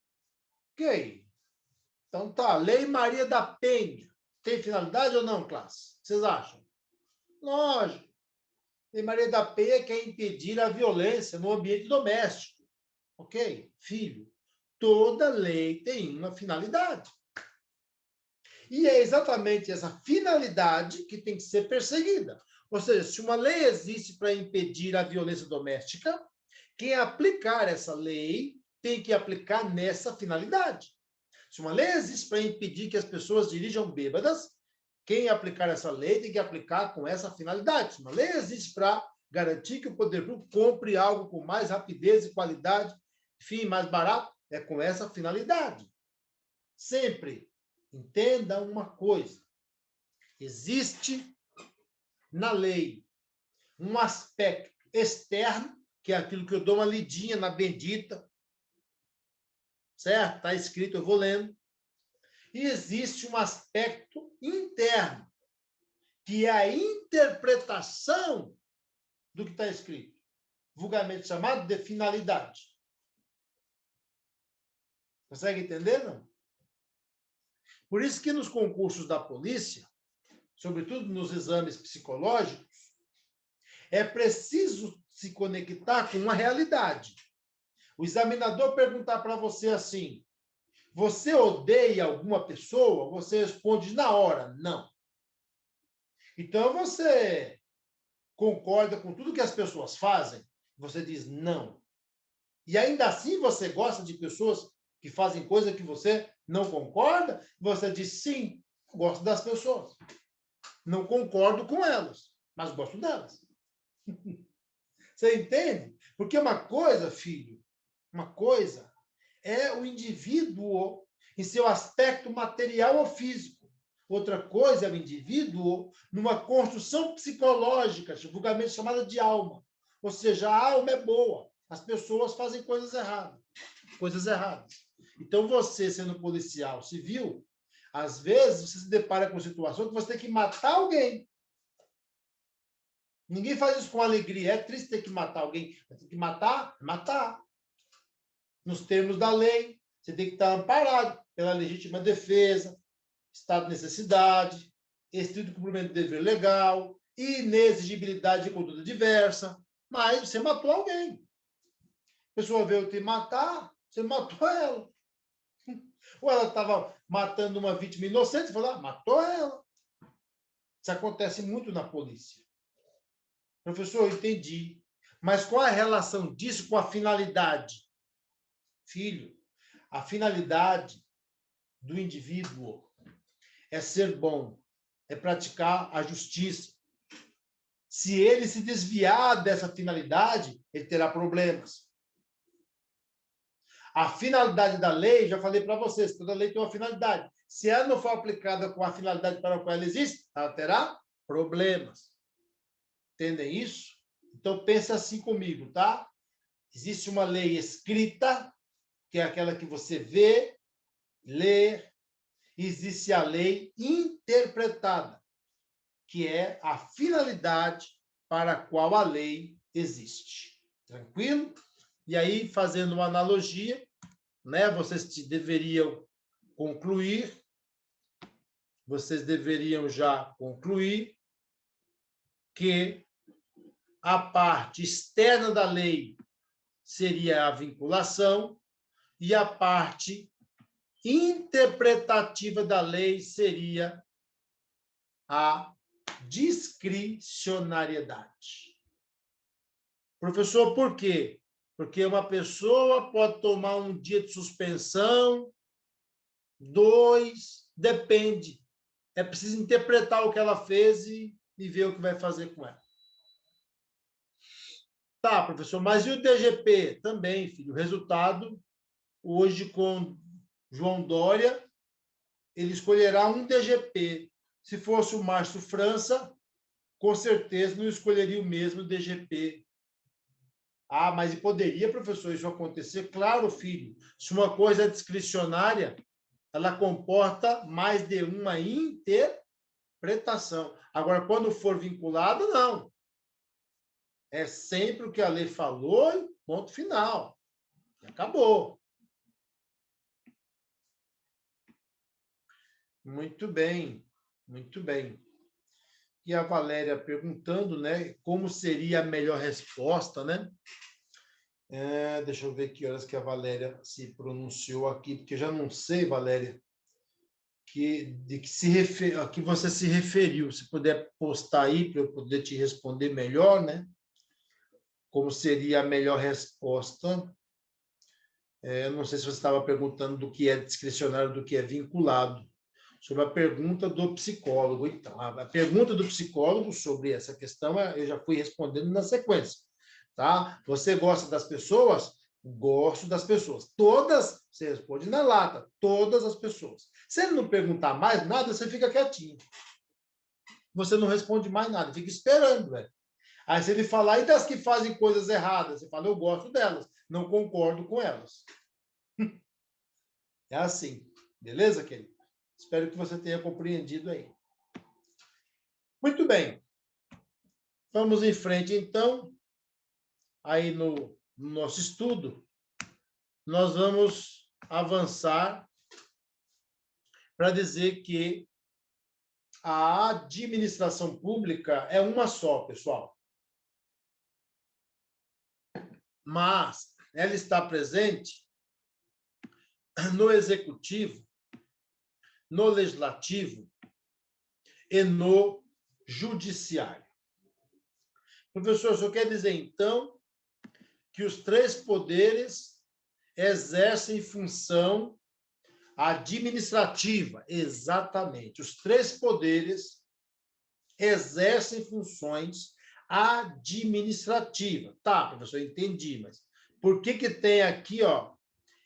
Ok. Então tá. Lei Maria da Penha. Tem finalidade ou não, classe? Vocês acham? Lógico. Lei Maria da Penha quer impedir a violência no ambiente doméstico. Ok? Filho, toda lei tem uma finalidade. E é exatamente essa finalidade que tem que ser perseguida. Ou seja, se uma lei existe para impedir a violência doméstica, quem aplicar essa lei tem que aplicar nessa finalidade. Se uma lei existe para impedir que as pessoas dirijam bêbadas, quem aplicar essa lei tem que aplicar com essa finalidade. Se uma lei existe para garantir que o poder público compre algo com mais rapidez e qualidade, enfim, mais barato, é com essa finalidade. Sempre entenda uma coisa: existe na lei um aspecto externo, que é aquilo que eu dou uma lidinha na bendita, certo? Está escrito, eu vou lendo. E existe um aspecto interno, que é a interpretação do que está escrito, vulgarmente chamado de finalidade. Consegue entender, não? Por isso que nos concursos da polícia, sobretudo nos exames psicológicos, é preciso se conectar com uma realidade. O examinador perguntar para você assim: você odeia alguma pessoa? Você responde na hora, não. Então você concorda com tudo que as pessoas fazem? Você diz não. E ainda assim você gosta de pessoas que fazem coisa que você não concorda? Você diz sim, gosto das pessoas. Não concordo com elas, mas gosto delas. Você entende? Porque uma coisa, filho, uma coisa é o indivíduo em seu aspecto material ou físico. Outra coisa é o indivíduo numa construção psicológica, vulgarmente chamada de alma. Ou seja, a alma é boa. As pessoas fazem coisas erradas. Coisas erradas. Então, você, sendo policial civil, às vezes você se depara com situações que você tem que matar alguém. Ninguém faz isso com alegria. É triste ter que matar alguém. Tem que matar, matar. Nos termos da lei, você tem que estar amparado pela legítima defesa, estado de necessidade, estrito cumprimento do dever legal, inexigibilidade de conduta diversa. Mas você matou alguém. A pessoa veio te matar, você matou ela. Ou ela estava matando uma vítima inocente, você falou, matou ela. Isso acontece muito na polícia. Professor, eu entendi. Mas qual é a relação disso com a finalidade? Filho, a finalidade do indivíduo é ser bom, é praticar a justiça. Se ele se desviar dessa finalidade, ele terá problemas. A finalidade da lei, já falei para vocês, toda lei tem uma finalidade. Se ela não for aplicada com a finalidade para a qual ela existe, ela terá problemas. Entendem isso? Então, pensa assim comigo, tá? Existe uma lei escrita, que é aquela que você vê, lê. Existe a lei interpretada, que é a finalidade para a qual a lei existe. Tranquilo? E aí, fazendo uma analogia, né, vocês deveriam já concluir que a parte externa da lei seria a vinculação e a parte interpretativa da lei seria a discricionariedade. Professor, por quê? Porque uma pessoa pode tomar um dia de suspensão, 2, depende. É preciso interpretar o que ela fez e ver o que vai fazer com ela. Tá, professor, mas e o DGP? Também, filho. O resultado, hoje, com João Dória, ele escolherá um DGP. Se fosse o Márcio França, com certeza não escolheria o mesmo DGP. Ah, mas poderia, professor, isso acontecer? Claro, filho. Se uma coisa é discricionária, ela comporta mais de uma interpretação. Agora, quando for vinculada, não. É sempre o que a lei falou e ponto final. Acabou. Muito bem, muito bem. E a Valéria perguntando, né, como seria a melhor resposta, né? Deixa eu ver que horas que a Valéria se pronunciou aqui, porque eu já não sei, Valéria, a que você se referiu. Se puder postar aí para eu poder te responder melhor, né? Como seria a melhor resposta? Eu não sei se você estava perguntando do que é discricionário, do que é vinculado. Sobre a pergunta do psicólogo. Então, a pergunta do psicólogo sobre essa questão, eu já fui respondendo na sequência. Tá? Você gosta das pessoas? Gosto das pessoas. Todas, você responde na lata, todas as pessoas. Se ele não perguntar mais nada, você fica quietinho. Você não responde mais nada, fica esperando, velho. Aí se ele falar, e das que fazem coisas erradas? Você fala, eu gosto delas, não concordo com elas. É assim. Beleza, querido? Espero que você tenha compreendido aí. Muito bem. Vamos em frente, então. Aí no nosso estudo, nós vamos avançar para dizer que a administração pública é uma só, pessoal. Mas ela está presente no executivo, no legislativo e no judiciário. Professor, isso quer dizer, então, que os 3 poderes exercem função administrativa. Exatamente. Os 3 poderes exercem funções administrativas. Tá, professor, entendi, mas por que tem aqui, ó,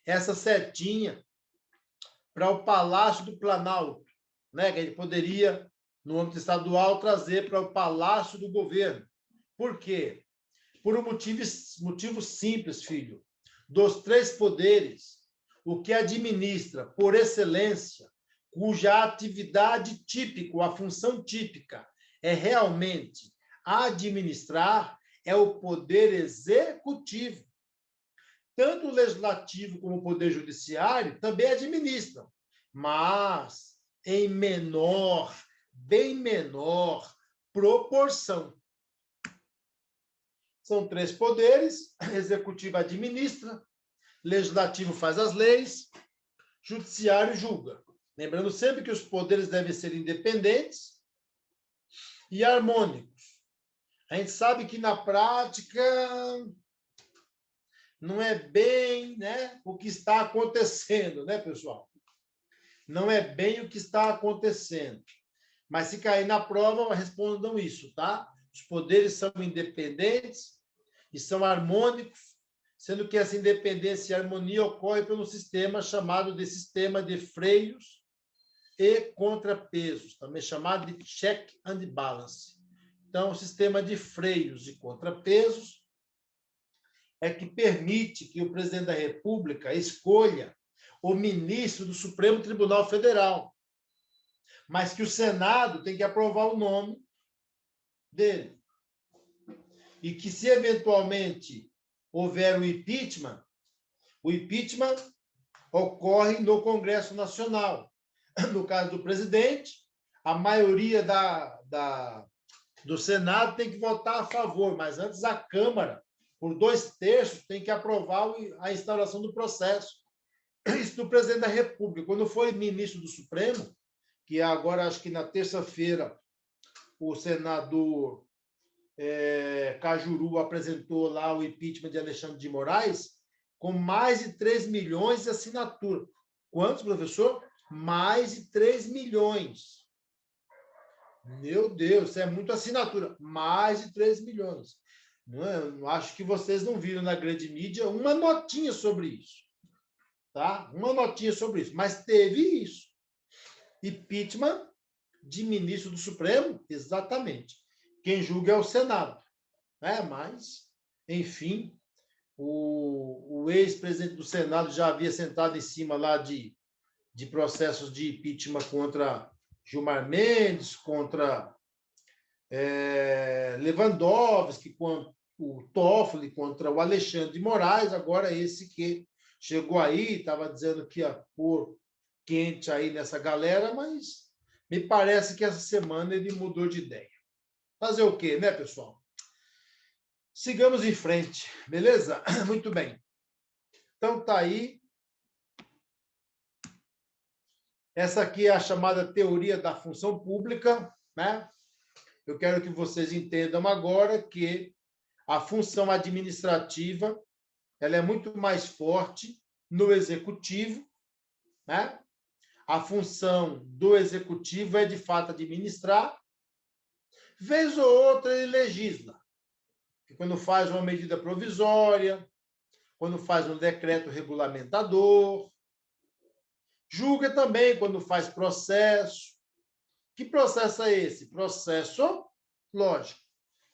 essa setinha para o Palácio do Planalto, né? Que a gente poderia, no âmbito estadual, trazer para o Palácio do Governo. Por quê? Por um motivo simples, filho. Dos 3 poderes, o que administra, por excelência, cuja atividade típica, a função típica, é realmente administrar, é o poder executivo. Tanto o legislativo como o poder judiciário também administram, mas em menor, bem menor proporção. São 3 poderes, executivo administra, legislativo faz as leis, judiciário julga. Lembrando sempre que os poderes devem ser independentes e harmônicos. A gente sabe que na prática não é bem, né, o que está acontecendo, né, pessoal? Não é bem o que está acontecendo. Mas se cair na prova, respondam isso, tá? Os poderes são independentes e são harmônicos, sendo que essa independência e harmonia ocorre pelo sistema chamado de sistema de freios e contrapesos, também chamado de check and balance. Então, o sistema de freios e contrapesos é que permite que o presidente da República escolha o ministro do Supremo Tribunal Federal, mas que o Senado tem que aprovar o nome dele. E que, se eventualmente houver o impeachment ocorre no Congresso Nacional. No caso do presidente, a maioria do Senado tem que votar a favor, mas antes a Câmara, por 2/3, tem que aprovar a instauração do processo. Isso do presidente da República. Quando foi ministro do Supremo, que agora, acho que na terça-feira, o senador Cajuru apresentou lá o impeachment de Alexandre de Moraes, com mais de 3 milhões de assinaturas. Quantos, professor? Mais de 3 milhões. Meu Deus, isso é muita assinatura. Mais de 3 milhões. Não, acho que vocês não viram na grande mídia uma notinha sobre isso. Tá? Uma notinha sobre isso. Mas teve isso. Impeachment de ministro do Supremo? Exatamente. Quem julga é o Senado. Mas, enfim, o ex-presidente do Senado já havia sentado em cima lá de processos de impeachment contra Gilmar Mendes, contra Lewandowski, contra o Toffoli, contra o Alexandre de Moraes. Agora esse que chegou aí, estava dizendo que ia pôr quente aí nessa galera, mas me parece que essa semana ele mudou de ideia. Fazer o quê, né, pessoal? Sigamos em frente, beleza? Muito bem. Então, tá aí. Essa aqui é a chamada teoria da função pública, né? Eu quero que vocês entendam agora que a função administrativa ela é muito mais forte no executivo, né? A função do executivo é, de fato, administrar. Vez ou outra, ele legisla. Quando faz uma medida provisória, quando faz um decreto regulamentador. Julga também quando faz processo. Que processo é esse? Processo, lógico,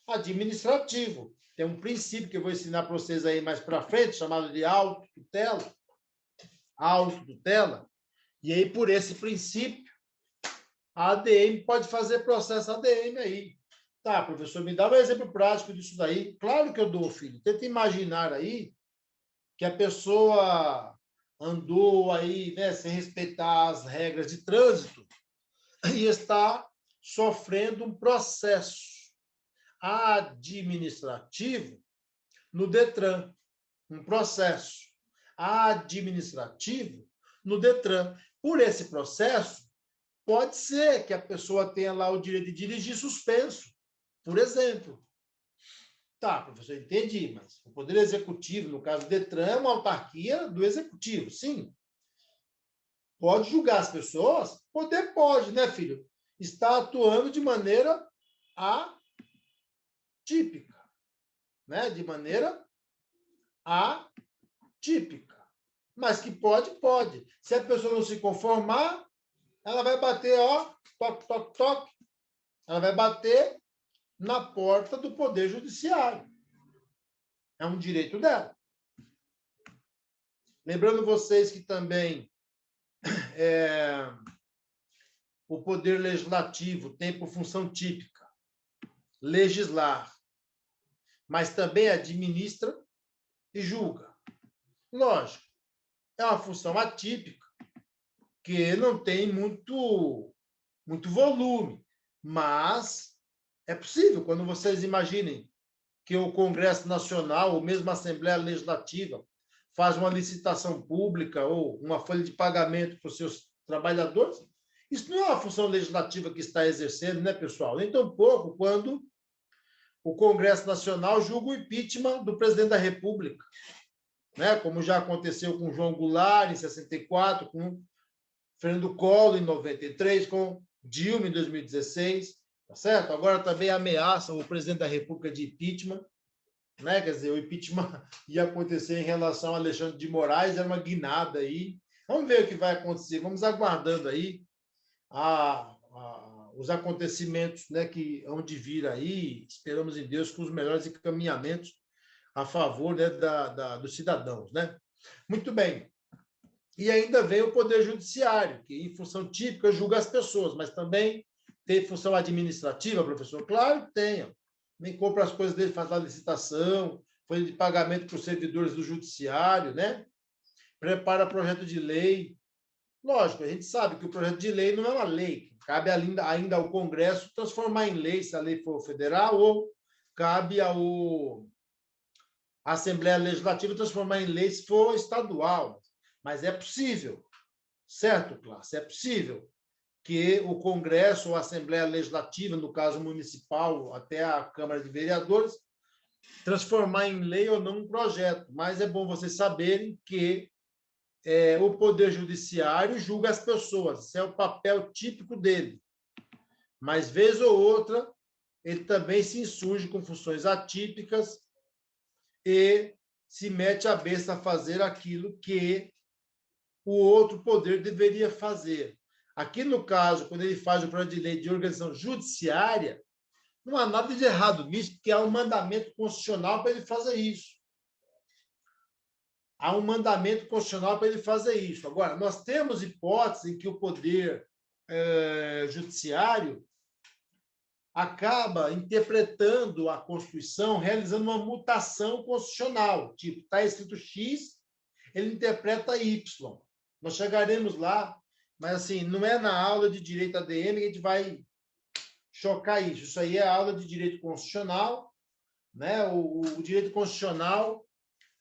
administrativo. Tem um princípio que eu vou ensinar para vocês aí mais para frente, chamado de autotutela. Autotutela. E aí, por esse princípio, a ADM pode fazer processo ADM aí. Tá, professor, me dá um exemplo prático disso daí. Claro que eu dou, filho. Tenta imaginar aí que a pessoa andou aí, né, sem respeitar as regras de trânsito e está sofrendo um processo administrativo no Detran. Um processo administrativo no Detran. Por esse processo, pode ser que a pessoa tenha lá o direito de dirigir suspenso, por exemplo. Tá, professor, entendi, mas o Poder Executivo, no caso do Detran, é uma autarquia do Executivo, sim. Pode julgar as pessoas? Poder pode, né, filho? Está atuando de maneira atípica, né? De maneira atípica. Mas que pode, pode. Se a pessoa não se conformar, ela vai bater, ó, toque, toque, toque. Ela vai bater na porta do Poder Judiciário. É um direito dela. Lembrando vocês que também o Poder Legislativo tem por função típica legislar, mas também administra e julga. Lógico, é uma função atípica, que não tem muito volume, mas é possível, quando vocês imaginem que o Congresso Nacional, ou mesmo a Assembleia Legislativa, faz uma licitação pública ou uma folha de pagamento para os seus trabalhadores, isso não é uma função legislativa que está exercendo, né, pessoal? Nem tão pouco quando o Congresso Nacional julga o impeachment do presidente da República, né? Como já aconteceu com João Goulart, em 64, com Fernando Collor em 93, com Dilma em 2016, tá certo? Agora também ameaçam o presidente da República de impeachment, né? Quer dizer, o impeachment ia acontecer em relação a Alexandre de Moraes, era uma guinada aí. Vamos ver o que vai acontecer, vamos aguardando aí os acontecimentos, né, que hão de vir aí, esperamos em Deus com os melhores encaminhamentos a favor, né, dos cidadãos, né? Muito bem. E ainda vem o Poder Judiciário, que, em função típica, julga as pessoas, mas também tem função administrativa, professor? Claro que tem. Nem compra as coisas dele, faz a licitação, folha de pagamento para os servidores do Judiciário, né? Prepara projeto de lei. Lógico, a gente sabe que o projeto de lei não é uma lei. Cabe ainda ao Congresso transformar em lei, se a lei for federal, ou cabe à Assembleia Legislativa transformar em lei se for estadual. Mas é possível, certo, classe? É possível que o Congresso ou a Assembleia Legislativa, no caso municipal, até a Câmara de Vereadores, transformar em lei ou não um projeto. Mas é bom vocês saberem que o Poder Judiciário julga as pessoas. Esse é o papel típico dele. Mas, vez ou outra, ele também se insurge com funções atípicas e se mete a besta a fazer aquilo que o outro poder deveria fazer. Aqui, no caso, quando ele faz o projeto de lei de organização judiciária, não há nada de errado nisso, porque há um mandamento constitucional para ele fazer isso. Há um mandamento constitucional para ele fazer isso. Agora, nós temos hipóteses em que o poder judiciário acaba interpretando a Constituição, realizando uma mutação constitucional. Tipo, está escrito X, ele interpreta Y. Nós chegaremos lá, mas assim, não é na aula de direito ADM que a gente vai chocar isso. Isso aí é aula de direito constitucional, né? O direito constitucional,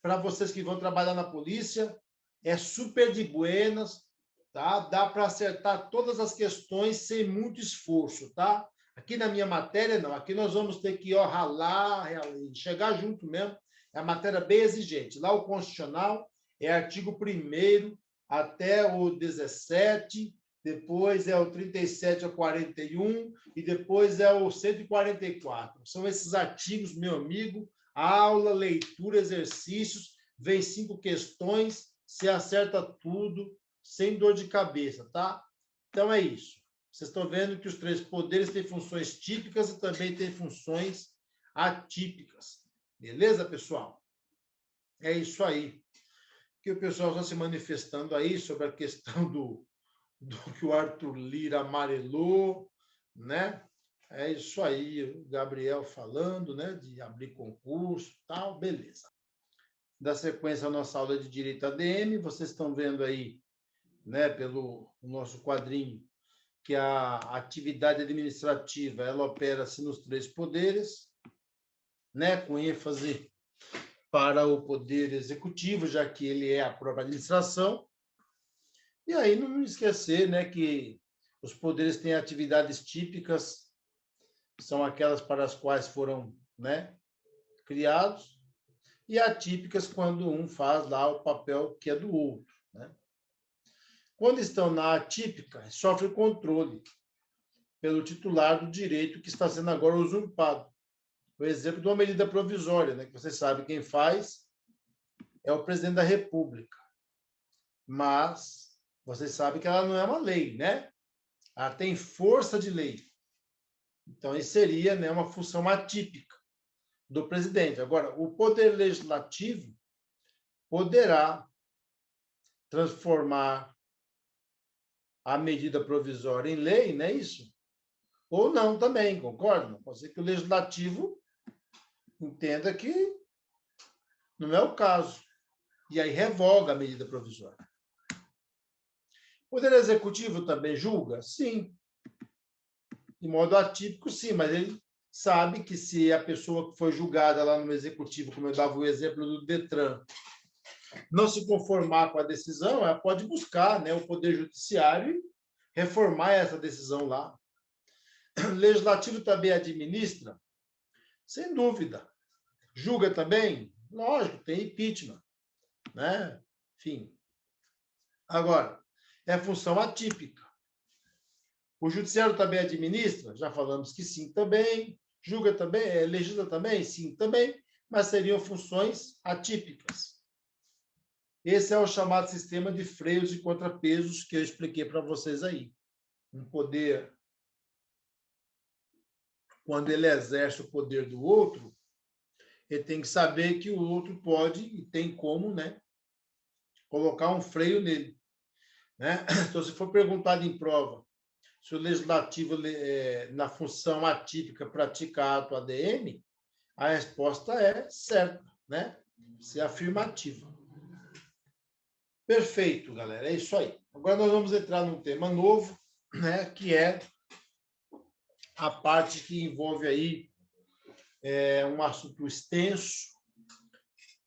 para vocês que vão trabalhar na polícia, é super de buenas, tá? Dá para acertar todas as questões sem muito esforço, tá? Aqui na minha matéria, não. Aqui nós vamos ter que ralar, chegar junto mesmo. É a matéria bem exigente. Lá o constitucional é artigo 1º até o 17, depois é o 37 ao 41 e depois é o 144. São esses artigos, meu amigo, aula, leitura, exercícios, vem 5 questões, se acerta tudo, sem dor de cabeça, tá? Então é isso. Vocês estão vendo que os 3 poderes têm funções típicas e também têm funções atípicas. Beleza, pessoal? É isso aí. Que o pessoal está se manifestando aí sobre a questão do que o Arthur Lira amarelou, né? É isso aí, o Gabriel falando, né? De abrir concurso, tal, beleza. Da sequência a nossa aula de Direito ADM, vocês estão vendo aí, né? Pelo nosso quadrinho, que a atividade administrativa ela opera-se nos 3 poderes, né? Com ênfase para o poder executivo, já que ele é a própria administração. E aí não esquecer, né, que os poderes têm atividades típicas, são aquelas para as quais foram, né, criados, e atípicas quando um faz lá o papel que é do outro, né? Quando estão na atípica, sofre controle pelo titular do direito que está sendo agora usurpado. O exemplo de uma medida provisória, né, que você sabe quem faz é o presidente da República. Mas você sabe que ela não é uma lei, né? Ela tem força de lei. Então, isso seria, né, uma função atípica do presidente. Agora, o poder legislativo poderá transformar a medida provisória em lei, não é isso? Ou não também, concorda? Pode ser que o legislativo entenda que não é o caso. E aí revoga a medida provisória. O Poder Executivo também julga? Sim. De modo atípico, sim, mas ele sabe que se a pessoa que foi julgada lá no Executivo, como eu dava o exemplo do Detran, não se conformar com a decisão, ela pode buscar, né, o Poder Judiciário e reformar essa decisão lá. O Legislativo também administra? Sem dúvida. Julga também? Lógico, tem impeachment, né? Enfim. Agora, é função atípica. O judiciário também administra? Já falamos que sim também. Julga também? Legisla também? Sim também. Mas seriam funções atípicas. Esse é o chamado sistema de freios e contrapesos que eu expliquei para vocês aí. Um poder, quando ele exerce o poder do outro, ele tem que saber que o outro pode e tem como, né, colocar um freio nele. Né? Então, se for perguntado em prova se o legislativo, na função atípica, pratica ato ADM, a resposta é certa, né? Se é afirmativa. Perfeito, galera. É isso aí. Agora nós vamos entrar num tema novo, né? Que é a parte que envolve aí um assunto extenso,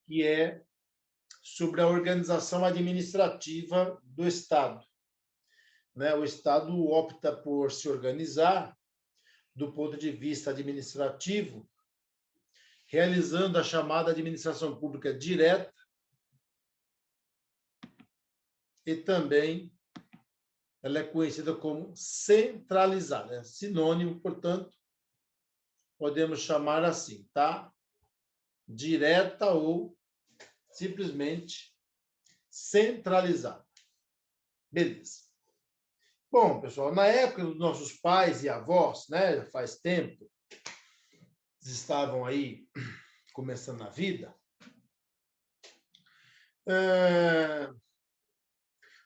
que é sobre a organização administrativa do Estado. Né? O Estado opta por se organizar do ponto de vista administrativo, realizando a chamada administração pública direta e também ela é conhecida como centralizada. É sinônimo, portanto, podemos chamar assim, tá? Direta ou simplesmente centralizada. Beleza. Bom, pessoal, na época dos nossos pais e avós, né, já faz tempo, eles estavam aí começando a vida,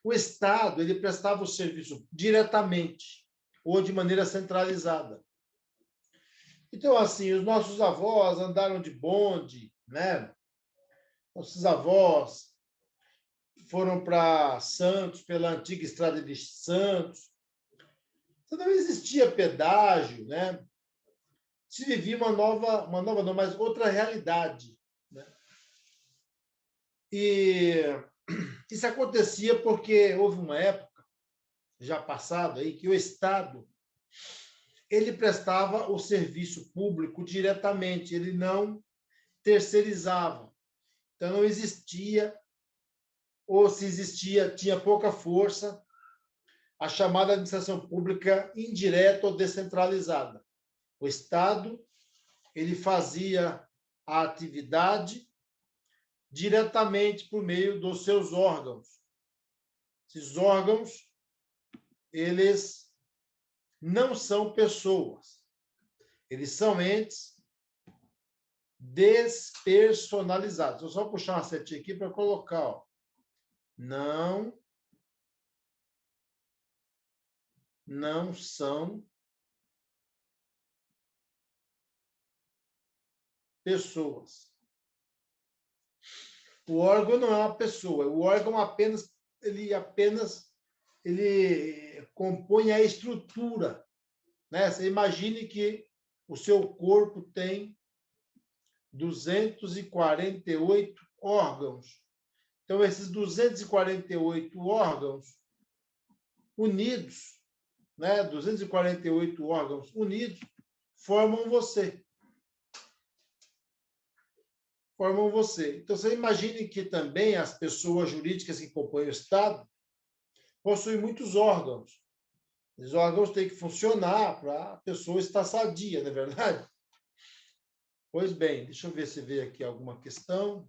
o Estado ele prestava o serviço diretamente ou de maneira centralizada. Então, assim, os nossos avós andaram de bonde, né? Nossos avós foram para Santos, pela antiga estrada de Santos. Então, não existia pedágio, né? Se vivia uma nova não, mas outra realidade, né? E isso acontecia porque houve uma época, já passada, aí, que o Estado ele prestava o serviço público diretamente, ele não terceirizava. Então, não existia, ou se existia, tinha pouca força, a chamada administração pública indireta ou descentralizada. O Estado ele fazia a atividade diretamente por meio dos seus órgãos. Esses órgãos, eles não são pessoas. Eles são entes despersonalizados. Vou só puxar uma setinha aqui para colocar. Ó. Não são pessoas. O órgão não é uma pessoa. O órgão apenas compõe a estrutura. Né? Você imagine que o seu corpo tem 248 órgãos. Então, esses 248 órgãos unidos, né? 248 órgãos unidos, formam você. Formam você. Então, você imagine que também as pessoas jurídicas que compõem o Estado possuem muitos órgãos. Os órgãos têm que funcionar para a pessoa estar sadia, não é verdade? Pois bem, deixa eu ver se veio aqui alguma questão.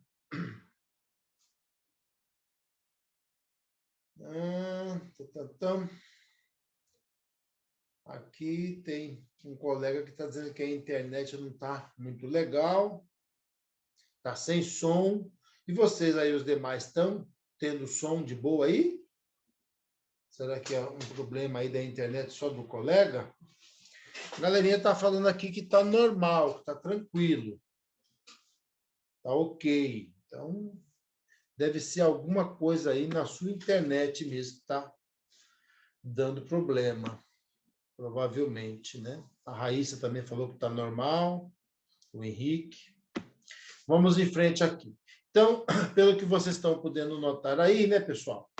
Aqui tem um colega que está dizendo que a internet não está muito legal, está sem som. E vocês aí, os demais, estão tendo som de boa aí? Será que é um problema aí da internet só do colega? A galerinha está falando aqui que está normal, que está tranquilo. Está ok. Então, deve ser alguma coisa aí na sua internet mesmo que está dando problema. Provavelmente, né? A Raíssa também falou que está normal. O Henrique. Vamos em frente aqui. Então, pelo que vocês estão podendo notar aí, né, pessoal?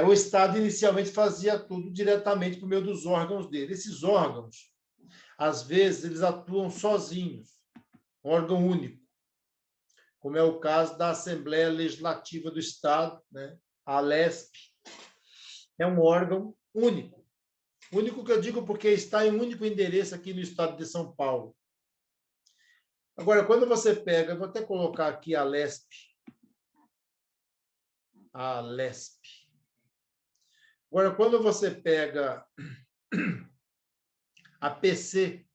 O Estado inicialmente fazia tudo diretamente por meio dos órgãos dele. Esses órgãos, às vezes, eles atuam sozinhos, um órgão único, como é o caso da Assembleia Legislativa do Estado, né? A ALESP, é um órgão único. Único que eu digo porque está em um único endereço aqui no estado de São Paulo. Agora, quando você pega, eu vou até colocar aqui a LESP. A LESP. Agora, quando você pega a PC,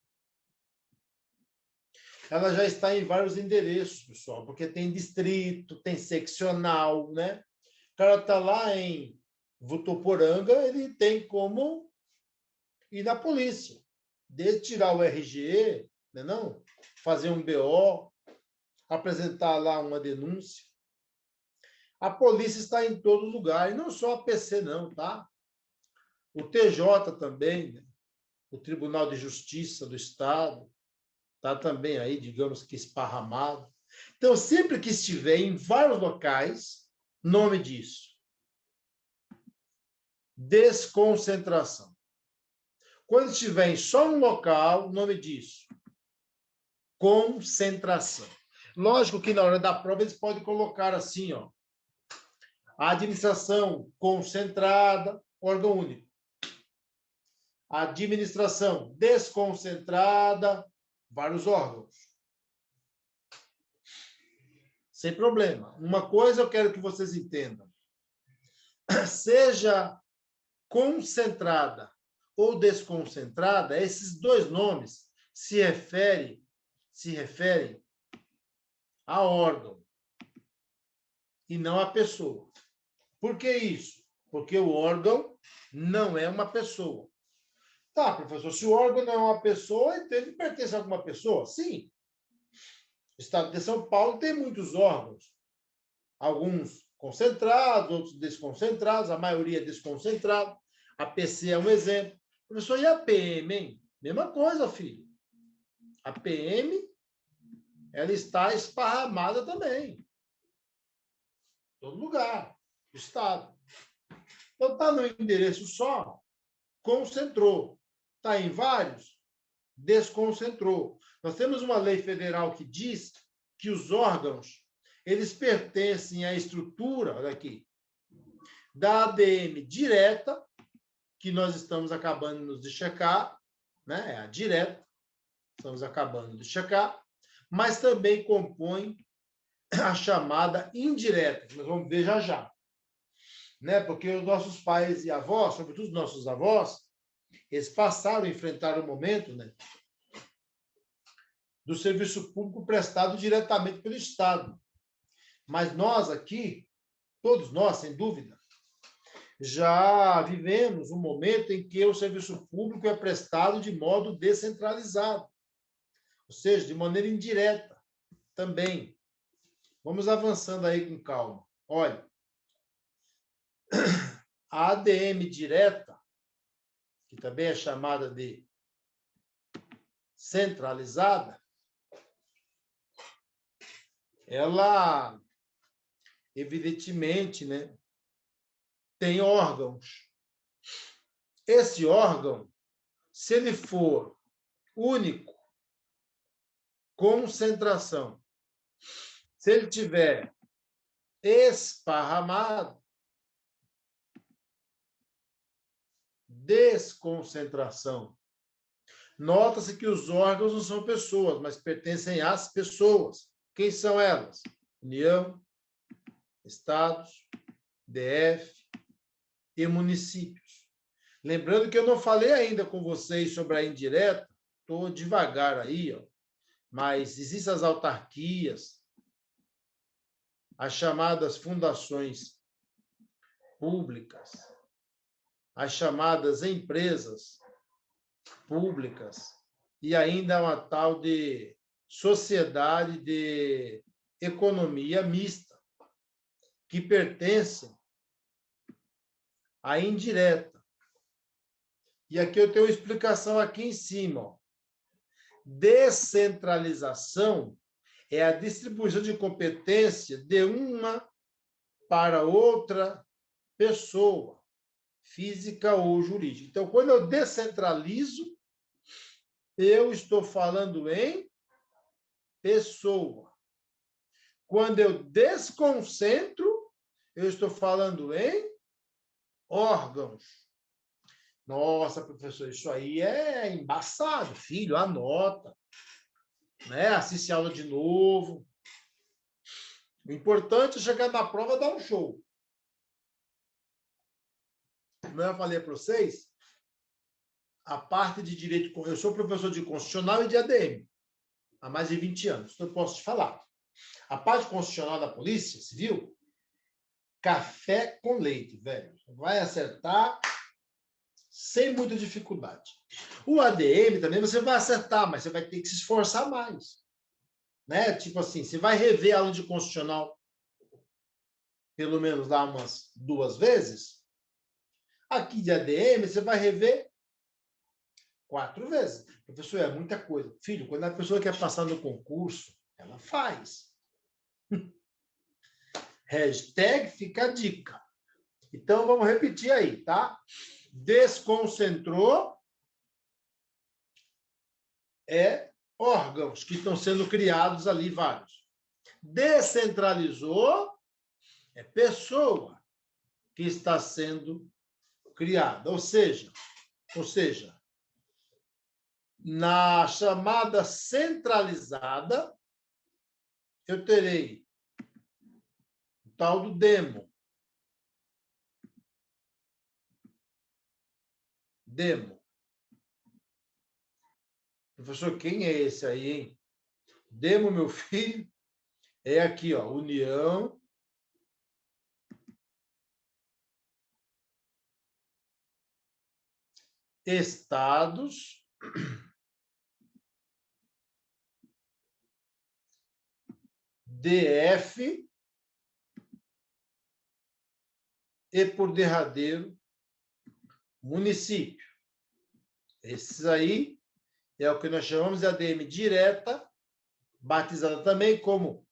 ela já está em vários endereços, pessoal, porque tem distrito, tem seccional, né? O cara está lá em Votuporanga, ele tem como ir na polícia, desde tirar o RG, né, não? Fazer um BO, apresentar lá uma denúncia. A polícia está em todo lugar, e não só a PC, não, tá? O TJ também, né? O Tribunal de Justiça do Estado, está também aí, digamos que esparramado. Então, sempre que estiver em vários locais, nome disso: desconcentração. Quando estiver em só um local, nome disso: concentração. Lógico que na hora da prova eles podem colocar assim, ó, a administração concentrada, órgão único. A administração desconcentrada, vários órgãos. Sem problema. Uma coisa eu quero que vocês entendam. Seja concentrada ou desconcentrada, esses dois nomes se referem a órgão e não a pessoa. Por que isso? Porque o órgão não é uma pessoa. Tá, professor, se o órgão não é uma pessoa, então ele pertence a alguma pessoa? Sim. O Estado de São Paulo tem muitos órgãos. Alguns concentrados, outros desconcentrados, a maioria desconcentrada. A PC é um exemplo. Professor, e a PM, hein? Mesma coisa, filho. A PM, ela está esparramada também. Em todo lugar. No Estado. Então, está no endereço só, concentrou. Está em vários, desconcentrou. Nós temos uma lei federal que diz que os órgãos, eles pertencem à estrutura, olha aqui, da ADM direta, que nós estamos acabando de checar, né? É a direta, estamos acabando de checar, mas também compõe a chamada indireta, que nós vamos ver já já. Né? Porque os nossos pais e avós, sobretudo os nossos avós, eles passaram, enfrentaram o momento, né, do serviço público prestado diretamente pelo Estado. Mas nós aqui, todos nós, sem dúvida, já vivemos um momento em que o serviço público é prestado de modo descentralizado, ou seja, de maneira indireta também. Vamos avançando aí com calma. Olha, a ADM direta, que também é chamada de centralizada, ela, evidentemente, né, tem órgãos. Esse órgão, se ele for único, concentração, se ele tiver esparramado, desconcentração. Nota-se que os órgãos não são pessoas, mas pertencem às pessoas. Quem são elas? União, estados, DF e municípios. Lembrando que eu não falei ainda com vocês sobre a indireta, estou devagar aí, ó, mas existem as autarquias, as chamadas fundações públicas, as chamadas empresas públicas e ainda uma tal de sociedade de economia mista, que pertencem à indireta. E aqui eu tenho uma explicação aqui em cima. Ó. Descentralização é a distribuição de competência de uma para outra pessoa, física ou jurídica. Então, quando eu descentralizo, eu estou falando em pessoa. Quando eu desconcentro, eu estou falando em órgãos. Nossa, professor, isso aí é embaçado. Filho, anota. Né? Assiste a aula de novo. O importante é chegar na prova e dar um show. Como eu falei para vocês, a parte de direito... Eu sou professor de constitucional e de ADM há mais de 20 anos, então eu posso te falar. A parte constitucional da Polícia Civil, café com leite, velho. Vai acertar sem muita dificuldade. O ADM também você vai acertar, mas você vai ter que se esforçar mais. Né? Tipo assim, você vai rever a aula de constitucional pelo menos lá umas 2 vezes. Aqui de ADM, você vai rever 4 vezes. Professor, é muita coisa. Filho, quando a pessoa quer passar no concurso, ela faz. Hashtag fica a dica. Então, vamos repetir aí, tá? Desconcentrou é órgãos que estão sendo criados ali, vários. Descentralizou é pessoa que está sendo criada. Ou seja, na chamada centralizada, eu terei o tal do demo. Demo. Professor, quem é esse aí, hein? Demo, meu filho, é aqui, ó, União Estados DF e, por derradeiro, município. Esses aí é o que nós chamamos de ADM direta, batizada também como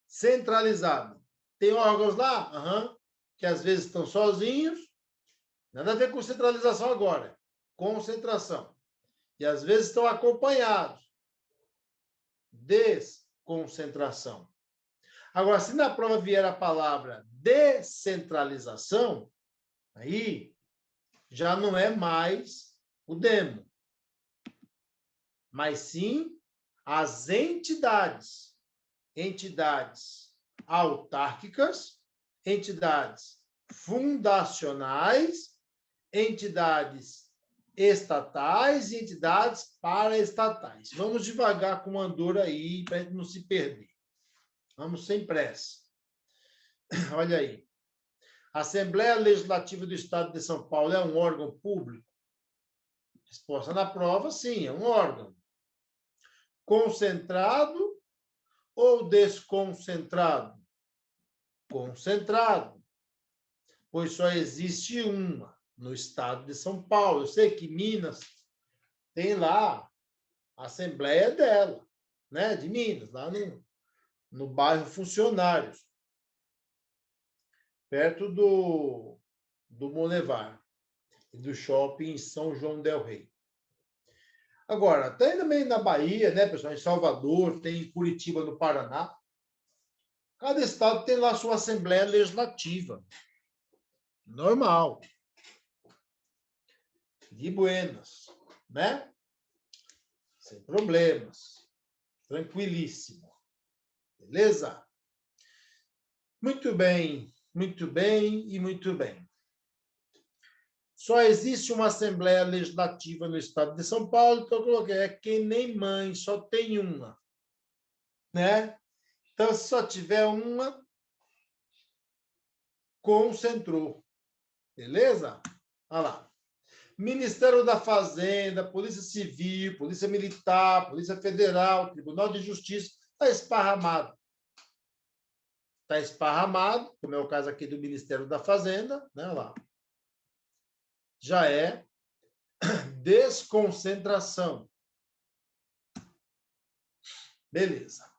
centralizada. Tem órgãos lá, que às vezes estão sozinhos, nada a ver com centralização agora, concentração. E às vezes estão acompanhados. Desconcentração. Agora, se na prova vier a palavra descentralização, aí já não é mais o demo, mas sim as entidades autárquicas, entidades fundacionais, entidades estatais e entidades paraestatais. Vamos devagar com o andor aí, para a gente não se perder. Vamos sem pressa. Olha aí. A Assembleia Legislativa do Estado de São Paulo é um órgão público? Resposta na prova, sim, é um órgão. Concentrado ou desconcentrado? Concentrado. Pois só existe uma no Estado de São Paulo. Eu sei que Minas tem lá a Assembleia dela, né, de Minas, lá no bairro Funcionários, perto do Molevar e do shopping São João del Rei. Agora, tem também na Bahia, né, pessoal, em Salvador, tem em Curitiba, no Paraná. Cada estado tem lá sua Assembleia Legislativa. Normal. De buenas, né? Sem problemas. Tranquilíssimo. Beleza? Muito bem, muito bem e muito bem. Só existe uma Assembleia Legislativa no Estado de São Paulo, então eu coloquei, é que nem mãe, só tem uma. Né? Então, se só tiver uma, concentrou. Beleza? Olha lá. Ministério da Fazenda, Polícia Civil, Polícia Militar, Polícia Federal, Tribunal de Justiça, está esparramado. Está esparramado, como é o caso aqui do Ministério da Fazenda, né? Olha lá. Já é desconcentração. Beleza.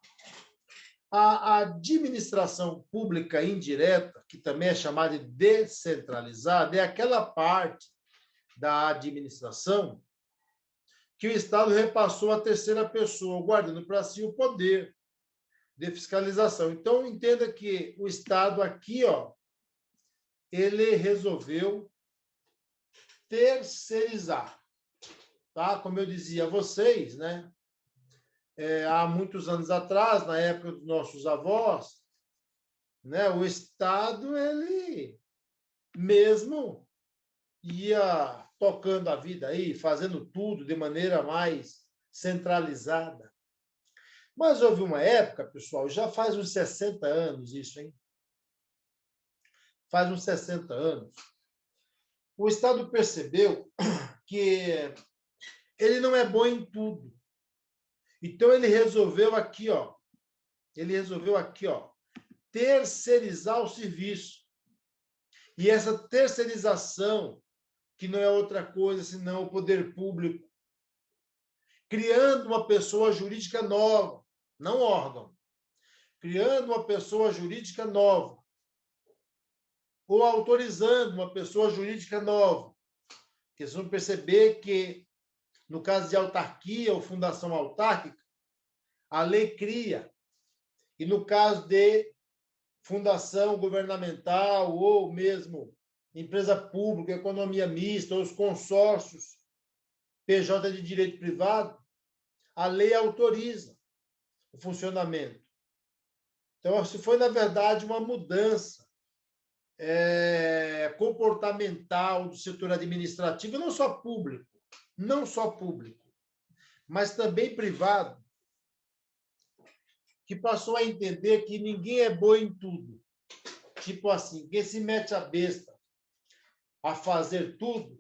A administração pública indireta, que também é chamada de descentralizada, é aquela parte da administração que o Estado repassou à terceira pessoa, guardando para si o poder de fiscalização. Então, entenda que o Estado aqui, ó, ele resolveu terceirizar. Tá? Como eu dizia a vocês, né? Há muitos anos atrás, na época dos nossos avós, né? O Estado, ele mesmo ia tocando a vida aí, fazendo tudo de maneira mais centralizada. Mas houve uma época, pessoal, já faz uns 60 anos isso, hein? Faz uns 60 anos. O Estado percebeu que ele não é bom em tudo. Então ele resolveu aqui, ó, terceirizar o serviço. E essa terceirização, que não é outra coisa senão o poder público, criando uma pessoa jurídica nova, não órgão, criando uma pessoa jurídica nova, ou autorizando uma pessoa jurídica nova. Porque vocês vão perceber que, no caso de autarquia ou fundação autárquica, a lei cria. E no caso de fundação governamental ou mesmo empresa pública, economia mista, ou os consórcios PJ de direito privado, a lei autoriza o funcionamento. Então, se foi, na verdade, uma mudança comportamental do setor administrativo, não só público, mas também privado, que passou a entender que ninguém é bom em tudo. Tipo assim, quem se mete a besta a fazer tudo,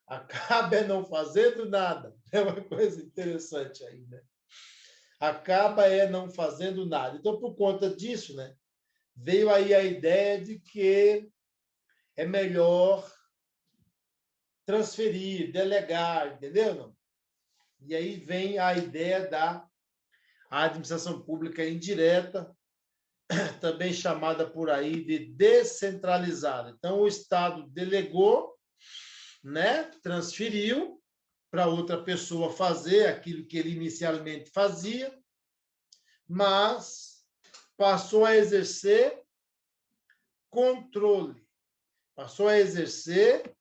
acaba não fazendo nada. É uma coisa interessante aí, né? Acaba não fazendo nada. Então, por conta disso, né, veio aí a ideia de que é melhor transferir, delegar, entendeu? Não? E aí vem a ideia da administração pública indireta, também chamada por aí de descentralizada. Então, o Estado delegou, né, transferiu para outra pessoa fazer aquilo que ele inicialmente fazia, mas passou a exercer controle, passou a exercer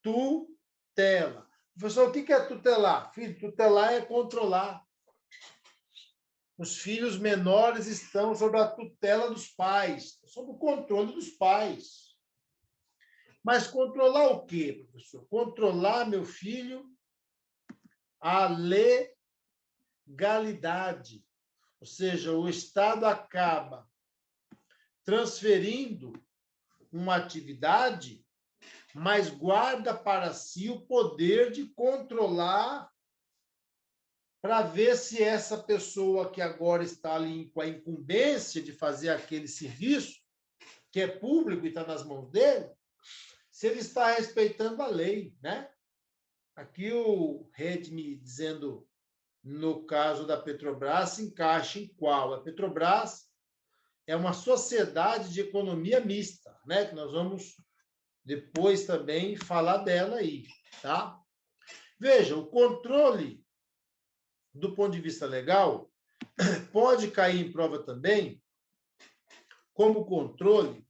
tutela. Professor, o que é tutelar? Filho, tutelar é controlar. Os filhos menores estão sob a tutela dos pais, sob o controle dos pais. Mas controlar o quê, professor? Controlar, meu filho, a legalidade. Ou seja, o Estado acaba transferindo uma atividade, mas guarda para si o poder de controlar para ver se essa pessoa que agora está ali com a incumbência de fazer aquele serviço, que é público e está nas mãos dele, se ele está respeitando a lei, né? Aqui o Redmi dizendo, no caso da Petrobras, se encaixa em qual? A Petrobras é uma sociedade de economia mista, né? Que nós vamos depois também falar dela aí, tá? Veja, o controle do ponto de vista legal pode cair em prova também como controle